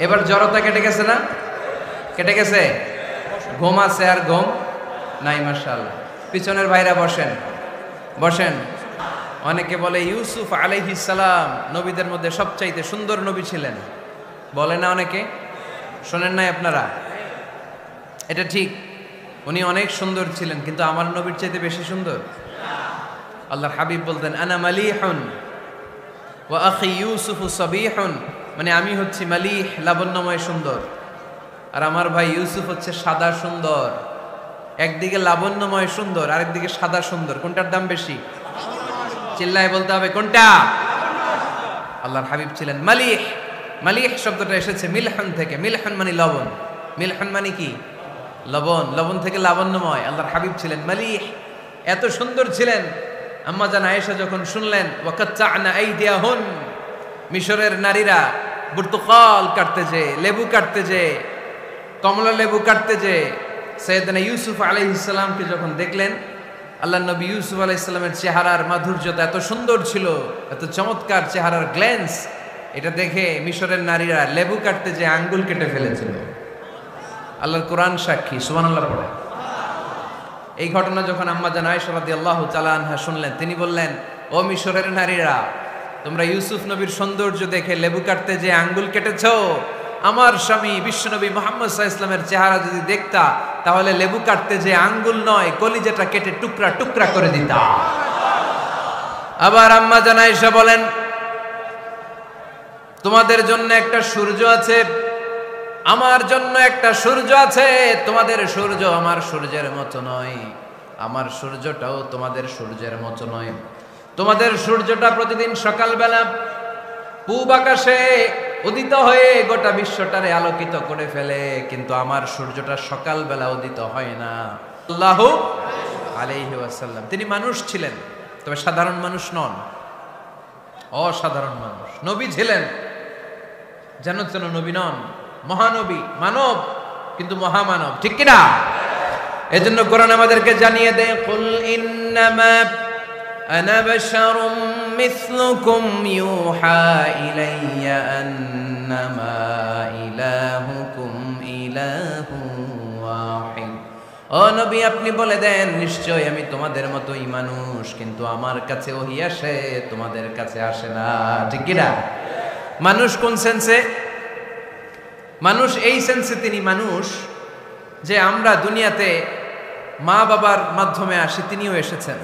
এবার জড়তা কেটে গেছে না? কেটে গেছে? ঘুম আছে আর ঘুম নাই। মাশাআল্লাহ। পিছনের ভাইরা বসেন, বসেন। অনেকে বলে ইউসুফ আলাইহিস সালাম নবীদের মধ্যে সবচাইতে সুন্দর নবী ছিলেন, বলে না অনেকে? শোনেন নাই আপনারা? এটা ঠিক, উনি অনেক সুন্দর ছিলেন, কিন্তু আমার নবীর চাইতে বেশি সুন্দর। আল্লাহর হাবিব বলতেন, আনা মালিহুন ওয়া আখি ইউসুফু সাবিহুন, মানে আমি হচ্ছি মালিহ, লাবণ্যময় সুন্দর, আর আমার ভাই ইউসুফ হচ্ছে সাদা সুন্দর। একদিকে লাবণ্যময় সুন্দর, আরেকদিকে সাদা সুন্দর, কোনটার দাম বেশি? চিল্লায় বলতে হবে কোনটা? আল্লাহর হাবিব ছিলেন মালিহ। মালিহ শব্দটা এসেছে মিলহান থেকে। মিলহান মানে লবণ, মিলহান মানে কি? লবণ। লবণ থেকে লাবণ্যময়। আল্লাহর হাবিব ছিলেন মালিহ, এত সুন্দর ছিলেন। আম্মা জান আয়েশা যখন শুনলেন ওয়াকাত্তা'না আইদিয়াহুন, মিশরের নারীরা বুর্তুকাল কাটতে যে, লেবু কাটতে যে, কমলা লেবু কাটতে যে, সাইয়েদনা ইউসুফ আলাইহিস সালামকে যখন দেখলেন, আল্লাহর নবী ইউসুফ আলাইহিস সালামের চেহারার মাধুর্যতা এত সুন্দর ছিল, এত চমৎকার চেহারার গ্ল্যান্স, এটা দেখে মিশরের নারীরা লেবু কাটতে যে আঙ্গুল কেটে ফেলেছিল। আল্লাহর কোরআন সাক্ষী, সুবহানাল্লাহ পড়ে। এই ঘটনা যখন আম্মা জান আয়েশা রাদিয়াল্লাহু তাআলা আনহা শুনলেন, তিনি বললেন, ও মিশরের নারীরা, তোমরা ইউসুফ নবীর সৌন্দর্য দেখে লেবু কাটতে যে আঙ্গুল কেটেছো, আমার স্বামী বিশ্বনবী মুহাম্মদ সাল্লাল্লাহু আলাইহি ওয়াসাল্লামের চেহারা যদি দেখতা, তাহলে লেবু কাটতে যে আঙ্গুল নয়, কলিজাটা কেটে টুকরা টুকরা করে দিতা। আবার আম্মা জান আয়েশা বলেন, তোমাদের জন্য একটা সূর্য আছে, আমার জন্য একটা সূর্য আছে। তোমাদের সূর্য আমার সূর্যের মতো নয়, আমার সূর্যটাও তোমাদের সূর্যের মতো নয়। তোমাদের সূর্যটা প্রতিদিন সকালবেলা পূব আকাশে উদিত হয়ে গোটা বিশ্বটারে আলোকিত করে ফেলে, কিন্তু আমার সূর্যটা সকালবেলা উদিত হয় না। সাল্লাল্লাহু আলাইহি ওয়াসাল্লাম। তিনি মানুষ ছিলেন, তবে সাধারণ মানুষ নন, অসাধারণ মানুষ। নবী ছিলেন, যেন তেন নবী নন, মহানবী, মানব কিন্তু মহামানব। ঠিক কিনা? এজন্য কোরআন আমাদেরকে জানিয়ে দেয়, কুল ইন্নামা আনা বাশারুম মিসলুকুম ইউহা ইলাইয়া আন্নামা ইলাহুকুম ইলাহুন ওয়াহিদ। ও নবী, আপনি বলে দেন, নিশ্চয় আমি তোমাদের মতোই মানুষ, কিন্তু আমার কাছে ওহী আসে, তোমাদের কাছে আসে না। ঠিক কিনা? মানুষ কোন সেন্সে? মানুষ এই সেন্সে তিনি মানুষ যে আমরা দুনিয়াতে মা বাবার মাধ্যমে আসি, তিনিও এসেছেন।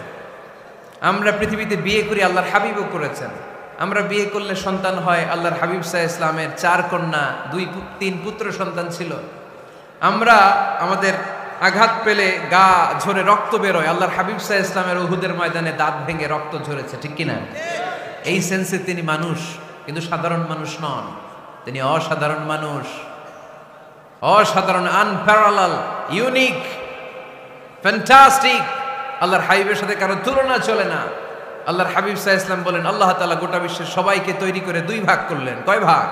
আমরা পৃথিবীতে বিয়ে করি, আল্লাহর হাবিবও করেছেন। আমরা বিয়ে করলে সন্তান হয়, আল্লাহর হাবিব সাল্লাল্লাহু আলাইহি ইসলামের 4 কন্যা 3 পুত্র সন্তান ছিল। আমরা আমাদের আঘাত পেলে গা ঝরে রক্ত বেরোয়, আল্লাহর হাবিব সাল্লাল্লাহু আলাইহি ইসলামের উহুদের ময়দানে দাঁত ভেঙে রক্ত ঝরেছে, ঠিক কিনা? এই সেন্সে তিনি মানুষ, কিন্তু সাধারণ মানুষ নন, তিনি অসাধারণ মানুষ, অসাধারণ, আনপ্যারালাল, ইউনিক, ফ্যান্টাস্টিক। আল্লাহর হাবিবের সাথে কারো তুলনা চলে না। আল্লাহর হাবিব সাল্লাল্লাহু আলাইহি ওয়াসাল্লাম বলেন, আল্লাহ তাআলা গোটা বিশ্বের সবাইকে তৈরি করে 2 ভাগ করলেন। কয় ভাগ?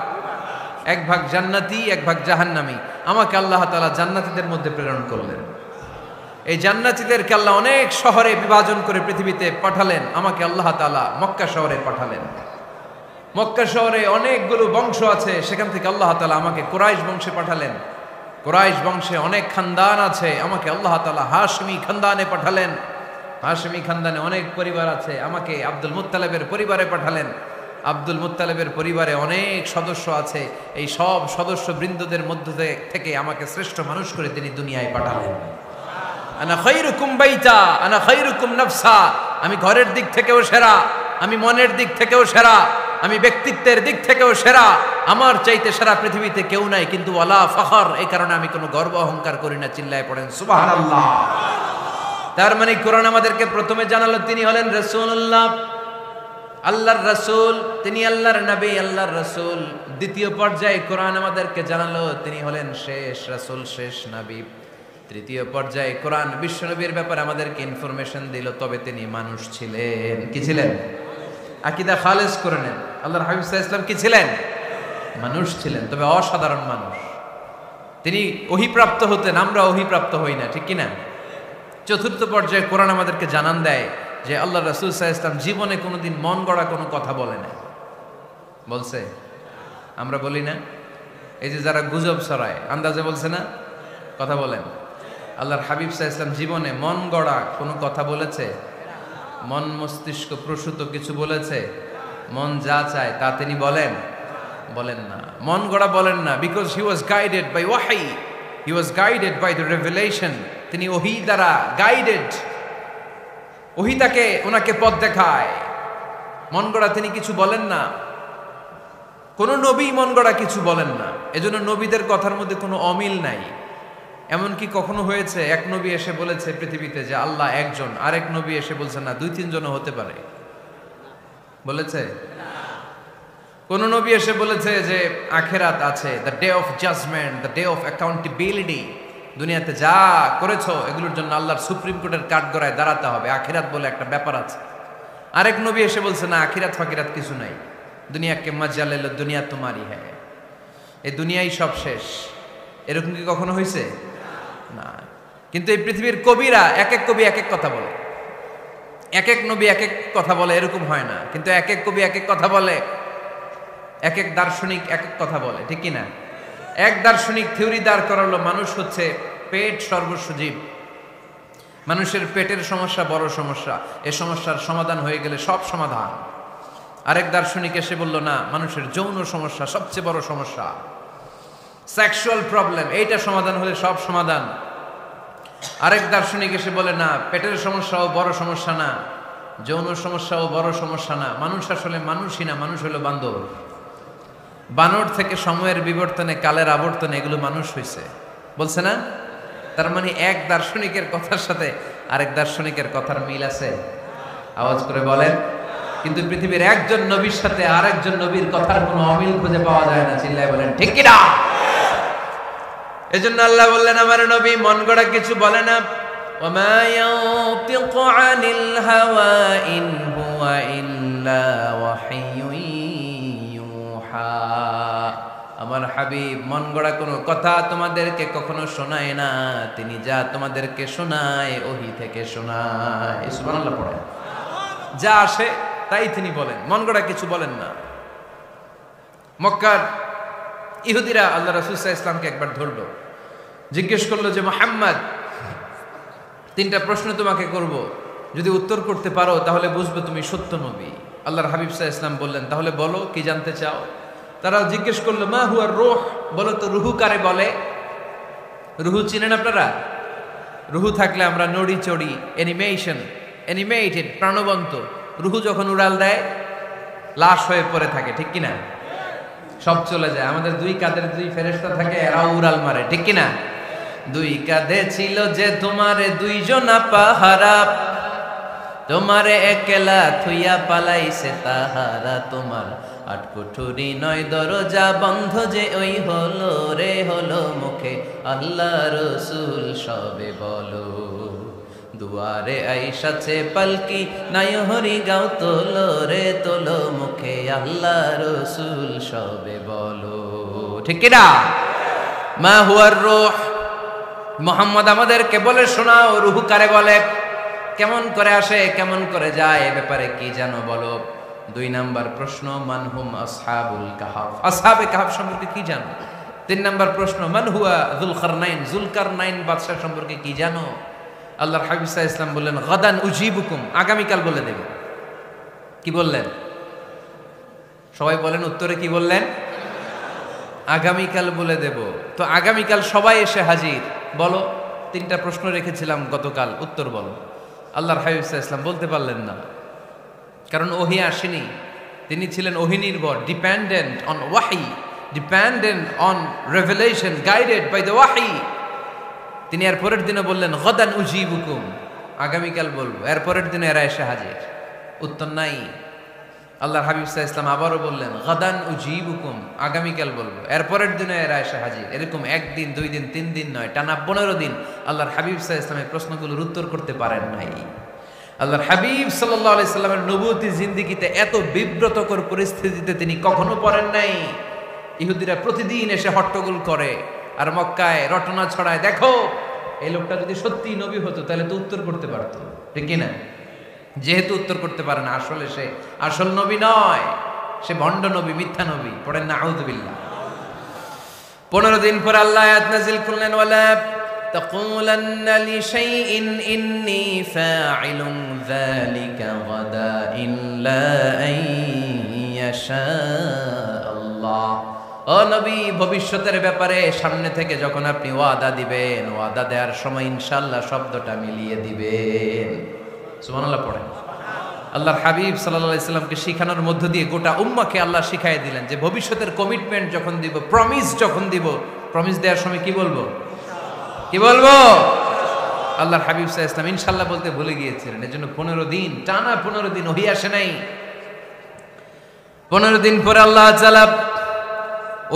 1 ভাগ জান্নাতি, 1 ভাগ জাহান্নামী। আমাকে আল্লাহ তাআলা জান্নাতীদের মধ্যে প্রেরণ করলেন। এই জান্নাতীদেরকে আল্লাহ অনেক শহরে বিভাজন করে পৃথিবীতে পাঠালেন, আমাকে আল্লাহ তাআলা মক্কা শহরে পাঠালেন। মক্কা শহরে অনেকগুলো বংশ আছে, সেখান থেকে আল্লাহ তাআলা আমাকে কুরাইশ বংশে পাঠালেন। কুরাইশ বংশে অনেক খানদান আছে, আমাকে আল্লাহ তাআলা হাশমি খানদানে পাঠালেন। হাশমি খানদানে অনেক পরিবার আছে, আমাকে আব্দুল মুত্তালিবের পরিবারে পাঠালেন। আব্দুল মুত্তালিবের পরিবারে অনেক সদস্য আছে, এই সব সদস্য বৃন্দদের মধ্য থেকে আমাকে শ্রেষ্ঠ মানুষ করে তিনি দুনিয়ায় পাঠালেন। আনা খায়রুকুম বাইতা আনা খায়রুকুম নাফসা, আমি ঘরের দিক থেকেও সেরা, আমি মনের দিক থেকেও সেরা, আমি ব্যক্তিত্বের দিক থেকেও সেরা, আমার চাইতে সেরা পৃথিবীতে কেউ নাই। কিন্তু ওয়ালা ফখর, এই কারণে আমি কোনো গর্ব অহংকার করি না। চিল্লায় পড়েন সুবহানাল্লাহ। তার মানে কোরআন আমাদেরকে প্রথমে জানালো তিনি হলেন রাসূলুল্লাহ, আল্লাহর রাসূল, তিনি আল্লাহর নবী, আল্লাহর রাসূল। দ্বিতীয় পর্যায়ে কোরআন আমাদেরকে জানালো তিনি হলেন শেষ রাসূল, শেষ নবী। তৃতীয় পর্যায়ে কোরআন বিশ্বনবীর ব্যাপারে আমাদেরকে ইনফরমেশন দিল, তবে তিনি মানুষ ছিলেন। কি ছিলেন? আকীদা খালেস করে নেন, আল্লাহর হাবিব সাল্লাল্লাহু আলাইহি ওয়াসাল্লাম কি ছিলেন? মানুষ ছিলেন, তবে অসাধারণ মানুষ। তিনি ওহীপ্রাপ্ত হতেন, আমরা ওহীপ্রাপ্ত হই না, ঠিক কিনা? চতুর্থ পর্যায়ে কোরআন আমাদেরকে জানান দেয় যে আল্লাহর রাসূল সাল্লাল্লাহু আলাইহি ওয়াসাল্লাম জীবনে কোনোদিন মন গড়া কোনো কথা বলে না। বলছে? আমরা বলি না? এই যে যারা গুজব ছড়ায়, আন্দাজে বলছে না? কথা বলেন। আল্লাহর হাবিব সাল্লাল্লাহু আলাইহি ওয়াসাল্লাম জীবনে মন গড়া কোনো কথা বলেছে? মন মস্তিষ্ক প্রসূত কিছু বলেছে? মন যা চায় তা তিনি বলেন? বলেন না, মন গড়া বলেন না। Because he was guided by ওয়াহি, he was guided by the revelation. তিনি ওহী দ্বারা গাইডেড, ওহী তাকে ওনাকে পথ দেখায়। মন গড়া তিনি কিছু বলেন না, কোন নবী মন গড়া কিছু বলেন না। এজন্য নবীদের কথার মধ্যে কোনো অমিল নাই। এমনকি কখনো হয়েছে এক নবী এসে বলেছে পৃথিবীতে যে আল্লাহ একজন, আরেক নবী এসে বলছে না 2-3 জনও হতে পারে? বলেছে? কোন নবী এসে বলেছে যে আখিরাত আছে, the day of judgment, the day of accountability, দুনিয়াতে যা করেছো এগুলোর জন্য আল্লাহর সুপ্রিম কোর্টের কাঠগড়ায় দাঁড়াতে হবে, আখিরাত বলে একটা ব্যাপার আছে। আরেক নবী এসে বলছে না আখিরাত ফাকিরাত কিছু নাই, দুনিয়াকে মজা লেলো, দুনিয়া তোমারই হ্যাঁ, এই দুনিয়াই সব শেষ। এরকম কি কখনো হয়েছে? না। কিন্তু এই পৃথিবীর কবিরা এক এক কবি এক এক কথা বলে, এক এক নবী এক এক কথা বলে, এরকম হয় না। কিন্তু এক এক কবি এক এক কথা বলে, এক এক দার্শনিক এক এক কথা বলে, ঠিক কিনা? এক দার্শনিক থিওরি দাঁড় করালো মানুষ হচ্ছে পেট সর্বস্ব জীব, মানুষের পেটের সমস্যা বড় সমস্যা, এ সমস্যার সমাধান হয়ে গেলে সব সমাধান। আরেক দার্শনিক এসে বলল না, মানুষের যৌন সমস্যা সবচেয়ে বড় সমস্যা, সেক্সুয়াল প্রবলেম, এইটা সমাধান হলে সব সমাধান। আরেক দার্শনিক এসে বলে না, পেটের সমস্যাও বড় সমস্যা না, যৌন সমস্যাও বড় সমস্যা না, মানুষ আসলে মানুষই না, মানুষ হলো বান্দর। বানর থেকে সময়ের বিবর্তনে, কালের আবর্তনে এগুলো মানুষ হয়েছে, বলছে না? তার মানে এক দার্শনিকের কথার সাথে আরেক দার্শনিকের কথার মিল আছে? আওয়াজ করে বলেন। কিন্তু পৃথিবীর একজন নবীর সাথে আরেকজন নবীর কথার কোনো অমিল খুঁজে পাওয়া যায় না। চিল্লায় বলেন ঠিক কিনা? এজন্য আল্লাহ বললেন আমার নবী মন গড়া কিছু বলে না। ওয়ামা ইয়ানতিকু আনিল হাওয়া ইন হুয়া ইল্লা ওয়াহিয়ুন ইউহা। আমার হাবিব মন গড়া কোনো কথা তোমাদেরকে কখনো শোনায় না, তিনি যা তোমাদেরকে শোনায় ওহী থেকে শোনায়। সুবহানাল্লাহ পড়েন। যা আসে তাই তিনি বলেন, মন গড়া কিছু বলেন না। মক্কার ইহুদিরা আল্লাহ রাসূল সাল্লাল্লাহু আলাইহি ওয়াসাল্লামকে একবার ধরলো, জিজ্ঞেস করলো যে মুহাম্মদ 3টা প্রশ্ন তোমাকে করব, যদি উত্তর করতে পারো তাহলে বুঝবে তুমি সত্য নবী। আল্লাহর হাবিব সাল্লাল্লাহু আলাইহি ওয়াসাল্লাম বললেন, তাহলে বলো কি জানতে চাও? তারা জিজ্ঞেস করলো মা হুয়ার রূহ, বলো তো রুহু কারে বলে? রুহু চিনেন আপনারা? রুহু থাকলে আমরা নড়ি চড়ি, অ্যানিমেটেড, প্রাণবন্ত। রুহু যখন উড়াল দেয়, লাশ হয়ে পড়ে থাকে, ঠিক কিনা? সব চলে যায়। আমাদের দুই কাঁধের দুই ফেরেশতা থাকে, এরাও উড়াল মারে, ঠিক কিনা? দুই কাঁধে ছিল যে তোমারে দুইজনা পাহারা, তোমারে একলা থুইয়া পালাইছে তাহারা, তোমার আট কুঠুরি নয় দরজা বন্ধ যে ওই হলো রে হলো মুখে আল্লাহ রসুল সবে বলো, দুয়ারে আইসাছে পালকি নাই হরি গাও তোলো রে তোলো মুখে আল্লাহ রসুল সবে বলো, ঠিক কিনা? মা হুয়ার রূহ, মুহাম্মদ আমাদেরকে বলে শোনাও রূহ কারে বলে, কেমন করে আসে, কেমন করে যায়, এ ব্যাপারে কি জানো বলো। 2 নাম্বার প্রশ্ন, মানহুম আসহাবুল কাহাফ, আসহাবে কাহাফ সম্পর্কে কি জানো? 3 নাম্বার প্রশ্ন, মান হুয়া যুলকারনাইন, যুলকারনাইন বাদশা সম্পর্কে কি জানো? আল্লাহর হাবিব সাল্লাল্লাহু আলাইহি ওয়াসাল্লাম বললেন গাদান উজিবুকুম, আগামীকাল বলে দেব। কি বললেন? সবাই বলেন উত্তরে কি বললেন? আগামীকাল বলে দেব। তো আগামীকাল সবাই এসে হাজির। বলো, 3টা প্রশ্ন রেখেছিলাম গতকাল, উত্তর বলো। আল্লাহর হাবিব সাল্লাল্লাহু আলাইহি ওয়াসাল্লাম বলতে পারলেন না, কারণ ওহী আসেনি। তিনি ছিলেন ওহী নির্ভর, dependent on wahi, dependent on revelation, guided by the wahi. তিনি এর পরের দিনে বললেন গাদান উজিবুকুম, আগামীকাল বলবো। এর পরের দিনে এরা এসে হাজির, উত্তর নাই। আল্লাহর হাবিব সাল্লাল্লাহু আলাইহি ওয়াসাল্লাম আবারও বললেন গাদান উজিবুকুম, আগামীকাল বলবো। এর পরের দিনে এরা এসে হাজির। এরকম 1 দিন 2 দিন 3 দিন নয়, টানা 15 দিন আল্লাহর হাবিব সাল্লাল্লাহু আলাইহি ওয়াসাল্লামের প্রশ্নগুলোর উত্তর করতে পারেন নাই। আল্লাহর হাবিব সাল্লাল্লাহু আলাইহি সাল্লামের নবুয়তি জিন্দেগিতে এত বিব্রতকর পরিস্থিতিতে তিনি কখনো পড়েন নাই। ইহুদিরা প্রতিদিন এসে হট্টগোল করে আর মক্কায় রটনা ছড়ায়, দেখো এই লোকটা যদি সত্যি নবী হতো তাহলে তো উত্তর করতে পারতো, ঠিক কি না? যেহেতু উত্তর করতে পারে না, আসলে সে আসল নবী নয়, সে ভণ্ড নবী, মিথ্যা নবী। পড়েন না আউযুবিল্লাহ। 15 দিন পর আল্লাহ আয়াত নাযিল করলেন, ওয়ালা তাকুলান্না লিশাইইন ইন্নী ফাইলুন যালিকা গাদা ইল্লা আইয়াশা আল্লাহ। ও নবী, ভবিষ্যতের ব্যাপারে সামনে থেকে যখন আপনি ওয়াদা দিবেন, ওয়াদা দেওয়ার সময় ইনশাআল্লাহ শব্দটা মিলিয়ে দিবেন। সুবহানাল্লাহ পড়েন। আল্লাহর হাবিব সাল্লাল্লাহু আলাইহি সাল্লামকে শিখানোর মধ্য দিয়ে গোটা উম্মাহকে আল্লাহ শিখাইয়ে দিলেন যে ভবিষ্যতের কমিটমেন্ট যখন দিব, প্রমিস যখন দিব, প্রমিস দেওয়ার সময় কি বলবো? কি বলবো? আল্লাহর হাবিব সাল্লাল্লাহু আলাইহি সাল্লাম ইনশাআল্লাহ বলতে ভুলে গিয়েছিলেন। এজন্য 15 দিন টানা 15 দিন ওহী আসে নাই। 15 দিন পরে আল্লাহ তাআলা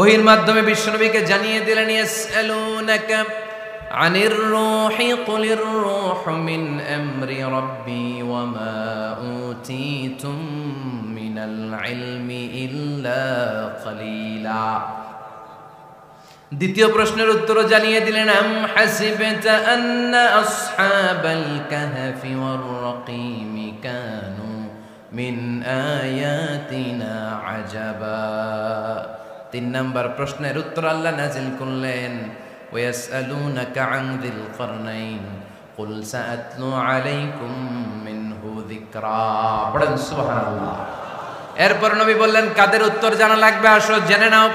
ওহীর মাধ্যমে বিশ্বনবীকে জানিয়ে দিলেন, ইয়াসআলুনাকা আনির রূহি কুলির রূহু মিন আমরি রাব্বি ওয়া মা উতীতুম মিনাল ইলমি ইল্লা কলিলা। দ্বিতীয় প্রশ্নের উত্তরও জানিয়ে দিলেন, আম হাসিবতা আন্না আসহাবাল কাহফি ওয়ার রাকিম কানু মিন আয়াতিনা আজাবা। 3 নাম্বার প্রশ্নের উত্তর আল্লাহ নাযিল করলেন, ওয়াসআলুনাকা আন যিল কারনাইন কুল সাআতলু আলাইকুম মিনহু যিকরা। পড়েন সুবহানাল্লাহ। এরপর নবী বললেন, কাদের উত্তর জানা লাগবে? আসো জেনে নাও।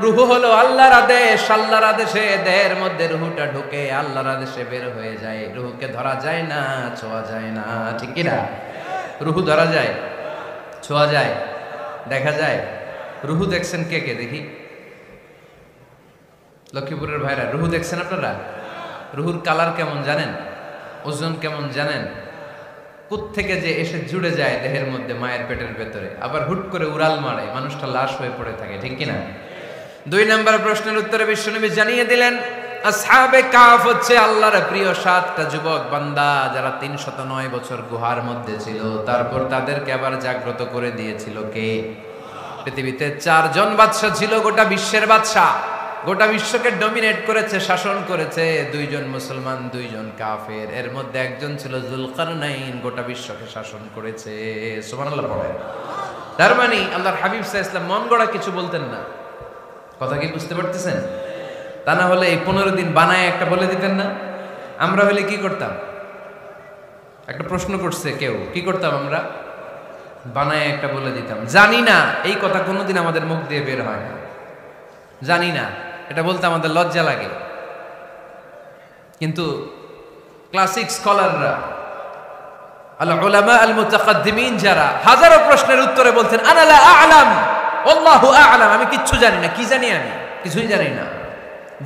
রূহ হলো আল্লাহর আদেশ, আল্লাহর আদেশে দেহের মধ্যে রূহটা ঢুকে আল্লাহর আদেশে বের হয়ে যায়। রূহকে ধরা যায় না, ছোঁয়া যায় না, ঠিক কি না? রূহ ধরা যায়, ছোঁয়া যায়, দেখা যায়। রূহ দেখছেন কে কে? দেখি লক্ষ্মীপুরের ভাইরা, রূহ দেখছেন আপনারা? রূহুর কালার কেমন জানেন? ওজন কেমন জানেন? কোত্থেকে যে এসে জুড়ে যায় দেহের মধ্যে, মায়ের পেটের ভেতরে, আবার হুট করে উড়াল মারে, মানুষটা লাশ হয়ে পড়ে থাকে, ঠিক কিনা? 2 নম্বর প্রশ্নের উত্তরে বিশ্বনবী জানিয়ে দিলেন, আসহাবে কাহফ হচ্ছে আল্লাহর প্রিয় 7টা যুবক বান্দা, যারা 309 বছর গুহার মধ্যে ছিল। তারপর তাদেরকে আবার জাগ্রত করে দিয়েছিল কে? পৃথিবীতে 4 জন বাদশা ছিল, গোটা বিশ্বের বাদশা, গোটা বিশ্বকে ডমিনেট করেছে, শাসন করেছে। 2 জন মুসলমান, 2 জন কাফের। এর মধ্যে একজন ছিল যুলকারনাইন, গোটা বিশ্বকে শাসন করেছে। সুবহানাল্লাহ পড়ে। তার মানে আল্লাহর হাবিব সাল্লাল্লাহু আলাইহি ওয়াসাল্লাম মন গড়া কিছু বলতেন না। কথা কি বুঝতে পারতেছেন? তা না হলে এই 15 দিন বানায় একটা বলে দিতেন না? আমরা হলে কি করতাম? একটা প্রশ্ন করছে কেউ, কি করতাম আমরা? বানায় একটা বলে দিতাম। জানি না, এই কথা কোনোদিন আমাদের মুখ দিয়ে বের হয় না। জানি না, এটা বলতে আমাদের লজ্জা লাগে। কিন্তু ক্লাসিক স্কলাররা আল উলামা আল মুতাকাদ্দিমিন যারা হাজারো প্রশ্নের উত্তরে বলতেন আনা লা আ'লাম আল্লাহু আ'লাম, আমি কিচ্ছু জানি না। কি জানি? আমি কিছুই জানি না।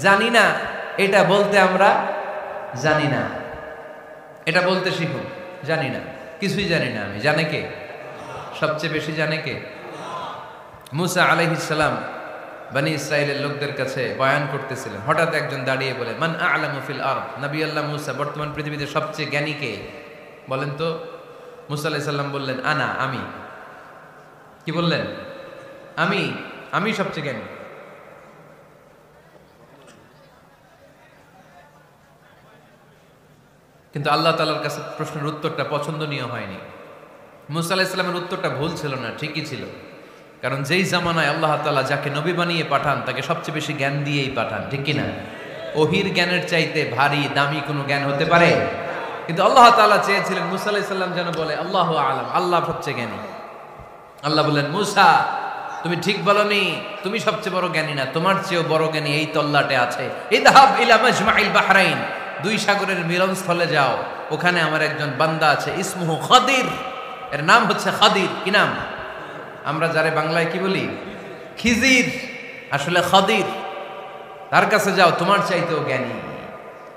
জানি না এটা বলতে আমরা জানি না, এটা বলতে শিখুন। জানি না, কিছুই জানি না আমি। জানে কে? সবচেয়ে বেশি জানে কে? মুসা আলাইহিস সালাম বনি ইসরাইলের লোকদের কাছে বয়ান করতেছিলেন। হঠাৎ একজন দাঁড়িয়ে বলে মান আ'লামু ফিল আরদ, নবী আল্লাহ মুসা, বর্তমান পৃথিবীতে সবচেয়ে জ্ঞানী কে বলেন তো? মুসা আলাইহিস সালাম বললেন আনা, আমি। কি বললেন? আমি সবচেয়ে জ্ঞানী। কিন্তু আল্লাহ তাআলার কাছে প্রশ্নের উত্তরটা পছন্দনীয় হয়নি। মুসা আলাইহিস সালামের উত্তরটা ভুল ছিল না, ঠিকই ছিল। কারণ যেই জামানায় আল্লাহ তাআলা যাকে নবী বানিয়ে পাঠান তাকে সবচেয়ে বেশি জ্ঞান দিয়েই পাঠান, ঠিক কি না? ওহির জ্ঞানের চাইতে ভারী দামি কোনো জ্ঞান হতে পারে? কিন্তু আল্লাহ তাআলা চেয়েছিলেন মুসা আলাইহিস সালাম যেন বলে আল্লাহু আ'লাম, আল্লাহ সবচেয়ে জ্ঞানী। আল্লাহ বললেন মুসা, তুমি ঠিক বলনি, তুমি সবচেয়ে বড় জ্ঞানী না, তোমার চেয়েও বড় জ্ঞানী এই তল্লাটে আছে। ইযহাব ইলা মাজমাইল বাহরাইন, দুই সাগরের মিলনস্থলে যাও, ওখানে আমার একজন বান্দা আছে, ইসমুহু খাদির, এর নাম হচ্ছে খাদির। কি নাম? আমরা যারে বাংলায় কি বলি? খিজির, আসলে খাদির। তার কাছে যাও, তোমার চাইতেও জ্ঞানী।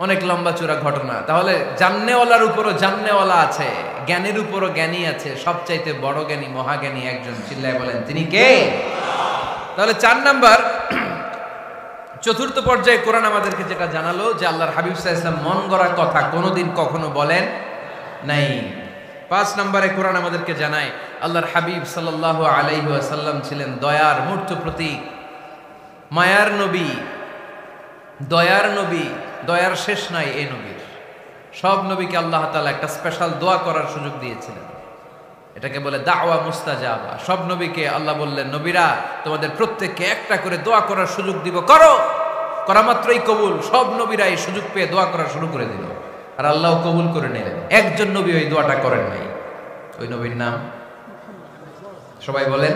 অনেক লম্বা চূড়া ঘটনা। তাহলে জান্নেওয়ালার উপরও জান্নেওয়ালা আছে, জ্ঞানের উপরও জ্ঞানী আছে। সবচাইতে বড় জ্ঞানী, মহাজ্ঞানী একজন, চিল্লায় বলেন তিনি কে? তাহলে 4 নাম্বার, চতুর্থ পর্যায়ে কোরআন আমাদেরকে যেটা জানালো যে আল্লাহর হাবিব সাল্লাল্লাহু আলাইহি ওয়াসাল্লাম মন গড়া কথা কোনোদিন কখনো বলেন নাই। 5 নম্বরে কোরআন আমাদেরকে জানায় আল্লাহর হাবিব সাল্লাল্লাহু আলাইহি ওয়াসাল্লাম ছিলেন দয়ার মূর্ত প্রতীক, মায়ার নবী, দয়ার নবী। দয়ার শেষ নাই এই নবীর। সব নবীকে আল্লাহ তাআলা একটা স্পেশাল দোয়া করার সুযোগ দিয়েছিলেন, এটাকে বলে দাওয়া মুস্তাজাবা। সব নবীকে আল্লাহ বললেন নবীরা তোমাদের প্রত্যেককে একটা করে দোয়া করার সুযোগ দিব, করো। করা মাত্রই কবুল। সব নবীরা এই সুযোগ পেয়ে দোয়া করা শুরু করে দিল, আর আল্লাহ কবুল করে নিলেন। একজন নবী ওই দোয়াটা করেন নাই। ওই নবীর নাম সবাই বলেন।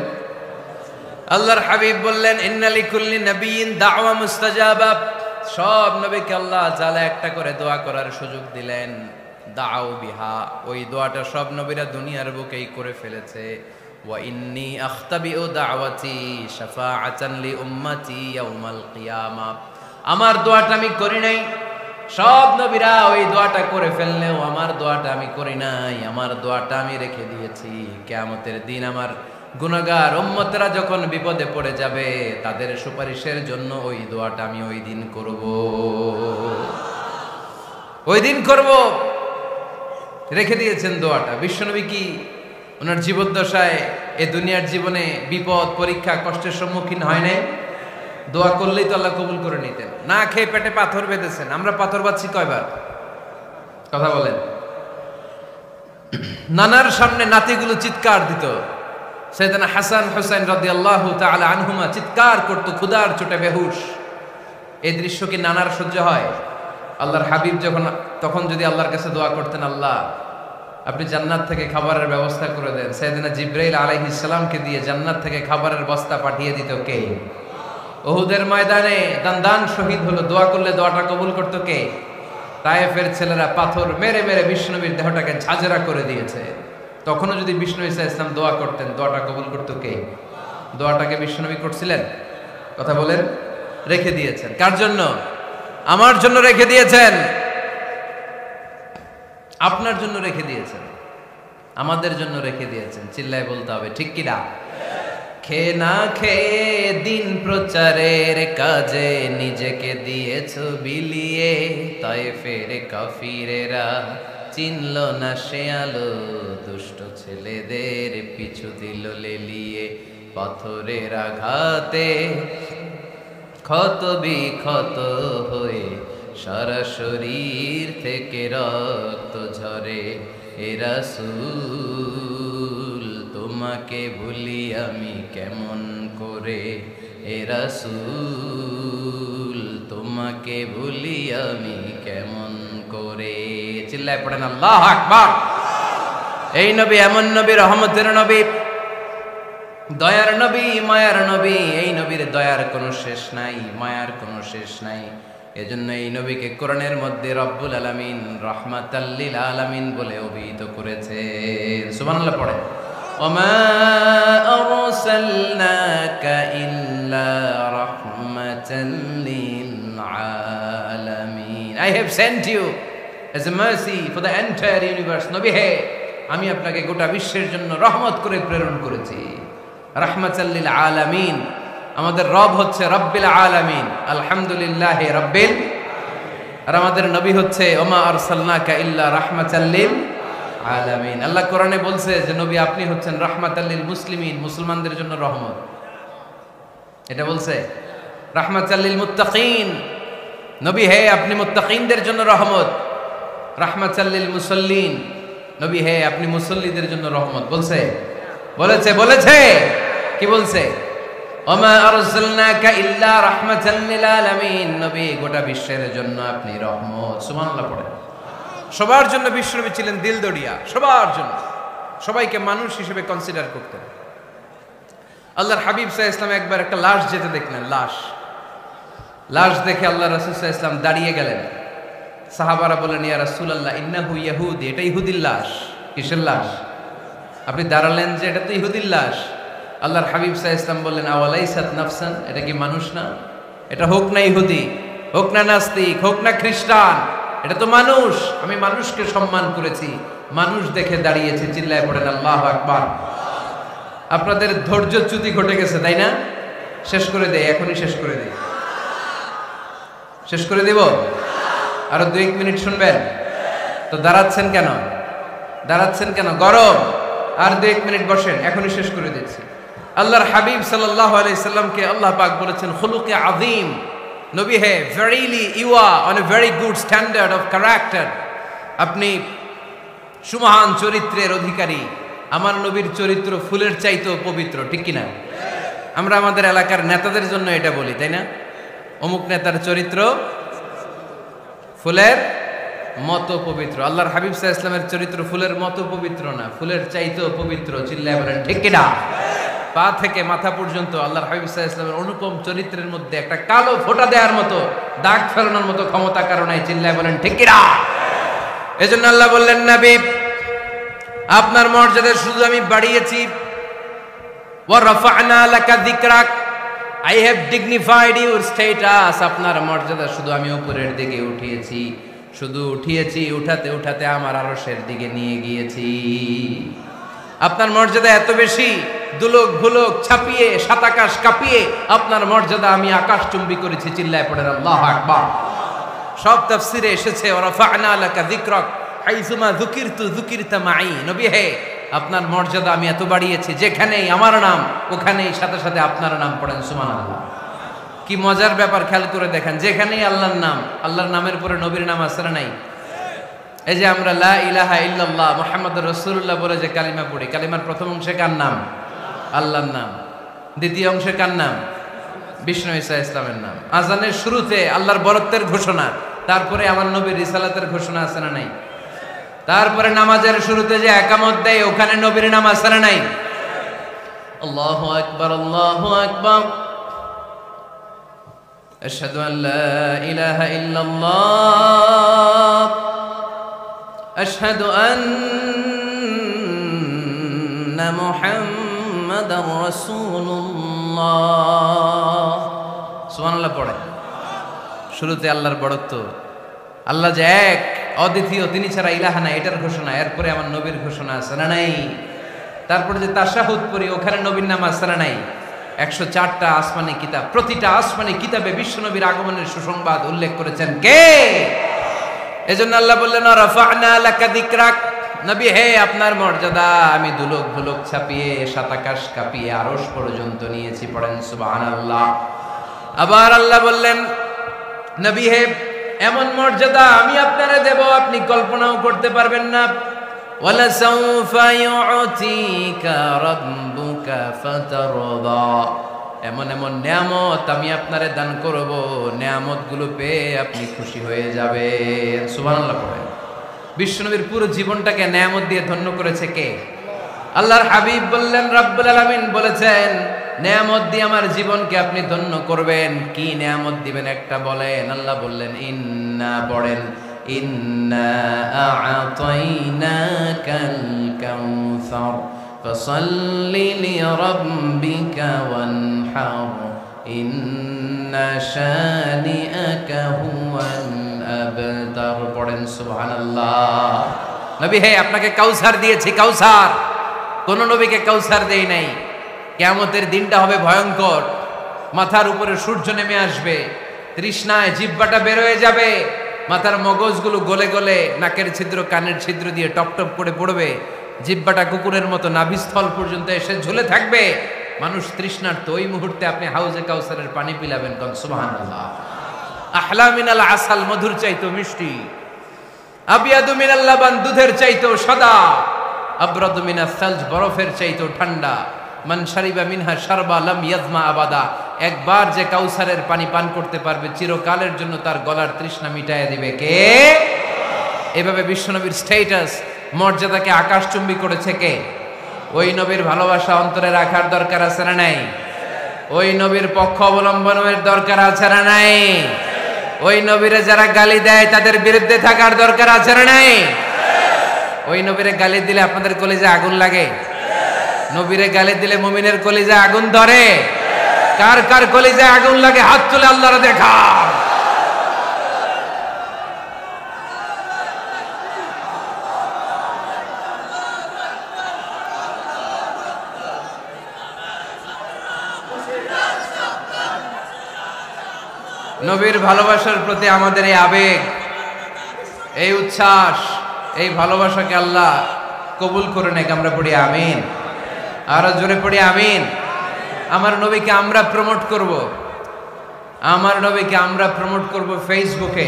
আল্লাহর হাবিব বললেন ইন্না লিকুল্লি নাবিয়্যিন দাওয়া মুস্তাজাবা। সব নবীকে আল্লাহ তাআলা একটা করে দোয়া করার সুযোগ দিলেন। দাও বিহা, ওই দোয়াটা সব নবীরা দুনিয়ার বুকেই করে ফেলেছে। ওয়া ইন্নী আখতাবিউ দাওয়াতি শাফাআতান লি উম্মতি ইয়াউমাল কিয়ামা। আমার দোয়াটা আমি করি নাই, সব নবীরা ওই দোয়াটা করে ফেললেও আমার দোয়াটা আমি করি নাই। আমার দোয়াটা আমি রেখে দিয়েছি কিয়ামতের দিন আমার গুনাহগার উম্মতরা যখন বিপদে পড়ে যাবে তাদের সুপারিশের জন্য ওই দোয়াটা আমি ওই দিন করব, ওই দিন করব। রেখে দিয়েছেন দোয়াটা। বিশ্বনবী কি ওনার জীবদ্দশায় এ দুনিয়ার জীবনে বিপদ, পরীক্ষা, কষ্টের সম্মুখীন হয় নাই? দোয়া করলেই তো আল্লাহ কবুল করে নিতেন। না খেয়ে পেটে পাথর বেঁধেছেন। আমরা পাথর বাঁধছি কয়বার? কথা বলেন। নানার সামনে নাতিগুলো চিৎকার দিত। সাইয়েদনা হাসান হুসাইন রাদিয়াল্লাহু তাআলা আনহুমা চিৎকার করত, ক্ষুধার চোটে বেহুশ। এই দৃশ্য কি নানার সহ্য হয়? আল্লাহর হাবিব তখন যদি আল্লাহর কাছে দোয়া করতেন, আল্লাহ আপনি জান্নাত থেকে খাবারের ব্যবস্থা করে দেন, সাইয়েদনা জিবরাইল আলাইহিস সালামকে দিয়ে জান্নাত থেকে খাবারের বস্তা পাঠিয়ে দিত কে? উহুদের ময়দানে দান শহীদ হলো, দোয়া করলে দোয়াটা কবুল করত কে? তায়েফের ছেলেরা পাথর মেরে মেরে বিষ্ণুবীর দেহটাকে ঝাঁঝরা করে দিয়েছে। তখনও যদি বিষ্ণু ঈসা ইসলাম দোয়া করতেন, দোয়াটা কবুল করত কে? দোয়াটাকে বিষ্ণুনবী করছিলেন? কথা বলেন। রেখে দিয়েছেন। কার জন্য? আমার জন্য রেখে দিয়েছেন, আপনার জন্য রেখে দিয়েছেন, আমাদের জন্য রেখে দিয়েছেন। চিল্লায় বলতে হবে ঠিক কিনা? খেয়ে না খেয়ে দিন প্রচারের কাজে নিজেকে দিয়েছ বিলিয়ে, তায়েফের কাফিরেরা চিনল না সে আলো, দুষ্ট ছেলেদের পিছু দিল লেলিয়ে। পাথরের আঘাতে ক্ষত বিক্ষত হয়ে সারা শরীর থেকে রক্ত ঝরে। এ রাসূল তোমাকে ভুলি আমি কেমন করে, এ রাসূল তোমাকে ভুলি আমি কেমন করে। চিল্লায় পড়েন আল্লাহু আকবার। এই নবী এমন নবী, রহমতের নবী, দয়ার নবী, মায়ার নবী। এই নবীর দয়ার কোনো শেষ নাই, মায়ার কোনো শেষ নাই। এজন্য এই নবীকে কোরআনের মধ্যে রব্বুল আলামিন রাহমাতাল লিল আলামিন বলে অভিহিত করেছেন। সুবহানাল্লাহ পড়ে, ওমা আরসালনাকা ইল্লা রাহমাতাল লিল আলামিন। I have sent you as a mercy for the entire universe. নবী হে, আমি আপনাকে গোটা বিশ্বের জন্য রহমত করে প্রেরণ করেছি। রাহমাতাল লিল আলামিন, আমাদের রব হচ্ছে রব্বিল আলামিন, আলহামদুলিল্লাহি রাব্বিল, আর আমাদের নবী হচ্ছে ওমা আরসালনাকা ইল্লা রাহমাতাল লিল আলামিন। আল্লাহ কোরআনে বলছে যে নবী আপনি হচ্ছেন রাহমাতাল লিল মুসলিমিন, মুসলমানদের জন্য রহমত। এটা বলছে রাহমাতাল লিল মুত্তাকিন, নবী হে আপনি মুত্তাকিনদের জন্য রহমত। রাহমাতাল লিল মুসাল্লিন, নবী হে আপনি মুসল্লিদের জন্য রহমত। বলছে বলেছে কি বলছে? ওমা আরসালনাকা ইল্লা রাহমাতাল লিল আলামিন, নবী গোটা বিশ্বের জন্য আপনি রহমত। সুবহানাল্লাহ পড়ে। সবার জন্য বিশ্বনবী ছিলেন দিলদরিয়া, সবার জন্য, সবাইকে মানুষ হিসেবে কনসিডার করতেন। আল্লাহর হাবিব সাল্লাল্লাহু আলাইহি ওয়াসাল্লাম একবার একটা লাশ যেতে দেখলেন, লাশ দেখে আল্লাহ রাসূল সাল্লাল্লাহু আলাইহি ওয়াসাল্লাম দাঁড়িয়ে গেলেন। সাহাবারা বললেন, ইয়া রাসূলুল্লাহ ইন্নাহু ইয়াহুদি, এটা ইহুদির লাশ। কিসের লাশ? আপনি দাঁড়ালেন যে এটা তো ইহুদির লাশ। আল্লাহর হাবিব সাল্লাল্লাহু আলাইহি ওয়াসাল্লাম বললেন, আওয়ালাইসাত নাফসান, এটা কি মানুষ না? এটা হোক না ইহুদি, হোক না নাস্তিক, হোক না খ্রিস্টান, এটা তো মানুষ। আমি মানুষকে সম্মান করেছি, মানুষ দেখে দাঁড়িয়েছি। চিল্লায় পড়েন আল্লাহু আকবার। আপনাদের ধৈর্যচ্যুতি ঘটে গেছে, তাই না? শেষ করে দেই, এখনই শেষ করে দেই। শেষ করে দেব? আরো 2-1 মিনিট শুনবেন তো? দাঁড়াচ্ছেন কেন? গরম? আর 2-1 মিনিট বসেন, এখনই শেষ করে দিচ্ছি। আল্লাহর হাবিব সাল্লাল্লাহু আলাইহি সাল্লামকে আল্লাহ পাক বলেছেন খুলুকে আযীম, নবী হে verily you are on a very good standard of character, আপনি সুমহান চরিত্রের অধিকারী। আমার নবীর চরিত্র ফুলের চাইতেও পবিত্র, ঠিক কিনা? আমরা আমাদের এলাকার নেতাদের জন্য এটা বলি, তাই না? অমুক নেতার চরিত্র ফুলের মতো পবিত্র। আল্লাহর হাবিব সাল্লাল্লাহু আলাইহি ওয়াসাল্লামের চরিত্র ফুলের মতো পবিত্র না, ফুলের চাইতেও পবিত্র। চিল্লায় বলেন ঠিক কিনা? পা থেকে মাথা পর্যন্ত আল্লাহর হাবিব সাল্লাল্লাহু আলাইহি ওয়াসাল্লামের অনুপম চরিত্রের মধ্যে একটা কালো ফোঁটা দেওয়ার মতো, দাগ ফেলানোর মতো ক্ষমতা কারণে। চিল্লায় বলেন ঠিক কিনা? এজন্য আল্লাহ বললেন, নবী আপনার মর্যাদা শুধু আমি বাড়িয়েছি, ওয়া রাফা'না লাকা যিকরাক, I have dignified your status, আপনার মর্যাদা শুধু আমি উপরের দিকে উঠিয়েছি, উঠাতে আমার আরশের দিকে নিয়ে গিয়েছি। আপনার মর্যাদা এত বেশি, দুলোক ভুলোক ছাপিয়ে, সাত আকাশ কাঁপিয়ে আপনার মর্যাদা আমি আকাশচুম্বী করেছি। চিল্লায় পড়েন আল্লাহু আকবার। সব তাফসীরে এসেছে ওয়া রাফা'না লাকা যিকরাক হাইসুমা যুকিরতু যুকিরতা মাই, নবী হে আপনার মর্যাদা আমি এত বাড়িয়েছি, যেখানেই আমার নাম ওখানেই সাথে সাথে আপনার নাম। পড়েন সুবহানাল্লাহ। কি মজার ব্যাপার, খেয়াল করে দেখেন, যেখানেই আল্লাহর নাম, আল্লাহর নামের পরে নবীর নাম আছে না নাই? এই যে আমরা লা ইলাহা ইল্লাল্লাহ মুহাম্মাদুর রাসূলুল্লাহ বলে যে কালিমা পড়ি, কালিমার প্রথম অংশে কার নাম? আল্লাহর নাম। দ্বিতীয় অংশে কার নাম? বিষ্ণু ঈসা ইসলামের নাম। আজানের শুরুতে আল্লাহর বরত্বের ঘোষণা, তারপরে আমার নবীর রিসালাতের ঘোষণা আছে না নাই? তারপরে নামাজের শুরুতে যে একামত দেয়, ওখানে নবীর নাম আছে না নাই? আল্লাহু আকবার, আল্লাহু আকবার, আশহাদু আন লা ইলাহা ইল্লাল্লাহ, আশহাদু আন্না মুহাম্মাদার রাসূলুল্লাহ। সুবহানাল্লাহ পড়ে। শুরুতে আল্লাহর বড়ত্ব, আল্লাহ যে এক অদ্বিতীয়, তিনি ছাড়া ইলাহা নাই, এটার ঘোষণা। এরপরে আমার নবীর ঘোষণা আছে না নাই? তারপরে যে তাশাহুদ পড়ি, ওখানে নবীর নাম আছে না নাই? 104টা আসমানি কিতাব, প্রতিটা আসমানি কিতাবে বিশ্ব নবীর আগমনের সুসংবাদ উল্লেখ করেছেন কে? এজন্য আল্লাহ বললেন রাফা'না লাকা যিকরাক, নবী হে আপনার মর্যাদা আমি দুলোক ভুলোক ছাপিয়ে, সাত আকাশ কাঁপিয়ে আরশ পর্যন্ত নিয়েছি। পড়েন সুবহানাল্লাহ। আবার আল্লাহ বললেন, নবী হে এমন মর্যাদা আমি আপনারে দেব আপনি কল্পনাও করতে পারবেন না। ওয়ালা সাউফা ইউতিকা রাব্বুকা ফাতারদা, এমন এমন নিয়ামত আমি আপনারে দান করব, নিয়ামতগুলো পেয়ে আপনি খুশি হয়ে যাবেন। সুবহানাল্লাহ পড়েন। বিশ্বনবীর পুরো জীবনটাকে নিয়ামত দিয়ে ধন্য করেছে কে? আল্লাহর হাবিব বললেন, রব্বুল আলামিন বলেছেন নেয়ামত দিয়ে আমার জীবনকে আপনি ধন্য করবেন। কি নেয়ামত দিবেন একটা বলেন। আল্লাহ বললেন ইন্না, পড়েন, ইন্না আ'তাইনাকাল কাউসার ফাসাল্লি লিরাব্বিকা ওয়ানহার ইন্না শানিআকা হুয়াল আবতার। পড়েন সুবহানাল্লাহ। নবী হে, আপনাকে কাউসার দিয়েছি, কাউসার। কোন নবীকে কাউসার দেই নাই। কিয়ামতের দিনটা হবে ভয়ঙ্কর। মাথার উপরে সূর্য নেমে আসবে, তৃষ্ণায় জিহ্বাটা বের হয়ে যাবে, মাথার মগজগুলো গলে গলে নাকের ছিদ্র কানের ছিদ্র দিয়ে টপ টপ করে পড়বে, জিহ্বাটা কুকুরের মতো নাভিস্থল পর্যন্ত এসে ঝুলে থাকবে। মানুষ তৃষ্ণার্ত। ওই মুহূর্তে আপনি হাউজে কাউসারের পানি পিলাবেন। কোন সুবহানাল্লাহ। আহলা মিনাল আসাল, মধুর চাইতেও মিষ্টি। আবিয়াদু মিনাল লাবান, দুধের চাইতেও সাদা। আবরাদু মিনাস সালজ, বরফের চাইতেও ঠান্ডা। মান শারিবা মিনহা শারবা লাম ইয়াজমা আবাদা, একবার যে কাউসারের পানি পান করতে পারবে চিরকালের জন্য তার গলার তৃষ্ণা মিটাইয়া দিবে কে? এভাবে বিশ্বনবীর স্ট্যাটাস, মর্যাদাকে আকাশচুম্বী করেছে কে? ওই নবীর ভালোবাসা অন্তরে রাখার দরকার আছে না নাই? ওই নবীর পক্ষ অবলম্বনের দরকার আছে না নাই? ওই নবীরে যারা গালি দেয় তাদের বিরুদ্ধে থাকার দরকার আছে না নাই? ওই নবীরে গালি দিলে আপনাদের কলিজায় আগুন লাগে? নবীরে গালি দিলে মুমিনের কলিজায় আগুন ধরে? কার কার কলিজায় আগুন লাগে হাত তুলে আল্লাহরে দেখা। নবীর ভালোবাসার প্রতি আমাদের এই আবেগ, এই উচ্ছ্বাস, এই ভালোবাসাকে আল্লাহ কবুল করে নেক। আমরা পড়ি আমিন। আরো জোরে পড়ি আমিন। আমার নবীকে আমরা প্রমোট করব, আমার নবীকে আমরা প্রমোট করব ফেসবুকে।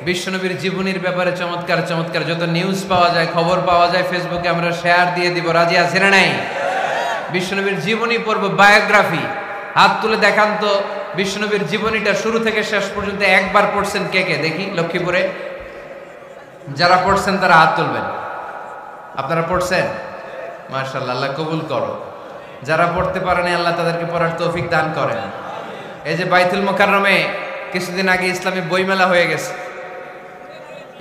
বিশ্বনবীর জীবনীর ব্যাপারে চমৎকার চমৎকার যত নিউজ পাওয়া যায়, খবর পাওয়া যায়, ফেসবুকে আমরা শেয়ার দিয়ে দিব। রাজি আছে না নাই? বিশ্বনবীর জীবনী পড়ব, বায়োগ্রাফি। হাত তুলে দেখান তো বিশ্বনবীর জীবনীটা শুরু থেকে শেষ পর্যন্ত একবার পড়ছেন কে কে? দেখি লক্ষ্মীপুরে যারা পড়ছেন তারা হাত তুলবেন। আপনারা পড়ছেন? মাশাআল্লাহ, আল্লাহ কবুল করো। যারা পড়তে পারেনি আল্লাহ তাদেরকে পড়ার তৌফিক দান করেন। এই যে বাইতুল মুকাররমে কিছুদিন আগে ইসলামী বইমেলা হয়ে গেছে,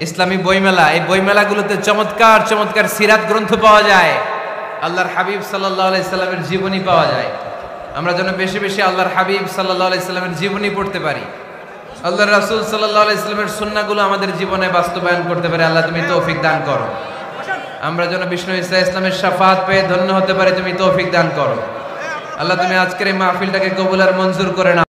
ইসলামী বইমেলা। এই বইমেলাগুলোতে চমৎকার চমৎকার সিরাত গ্রন্থ পাওয়া যায়, আল্লাহর হাবিব সাল্লাল্লাহু আলাইহি সাল্লামের জীবনী পাওয়া যায়। আমরা যেন বেশি বেশি আল্লাহর হাবিব সাল্লাল্লাহু আলাইহি সাল্লামের জীবনী পড়তে পারি, আল্লাহর রাসূল সাল্লাল্লাহু আলাইহি সাল্লামের সুন্নাহগুলো আমাদের জীবনে বাস্তবায়ন করতে পারি। আল্লাহ তুমি তৌফিক দান করো। আমরা যেন বিষ্ণু ঈসা ইসলামের শাফাত পেয়ে ধন্য হতে পারি, তুমি তৌফিক দান করো। আল্লাহ তুমি আজকের এই মাহফিলটাকে কবুল আর মঞ্জুর করে নাও।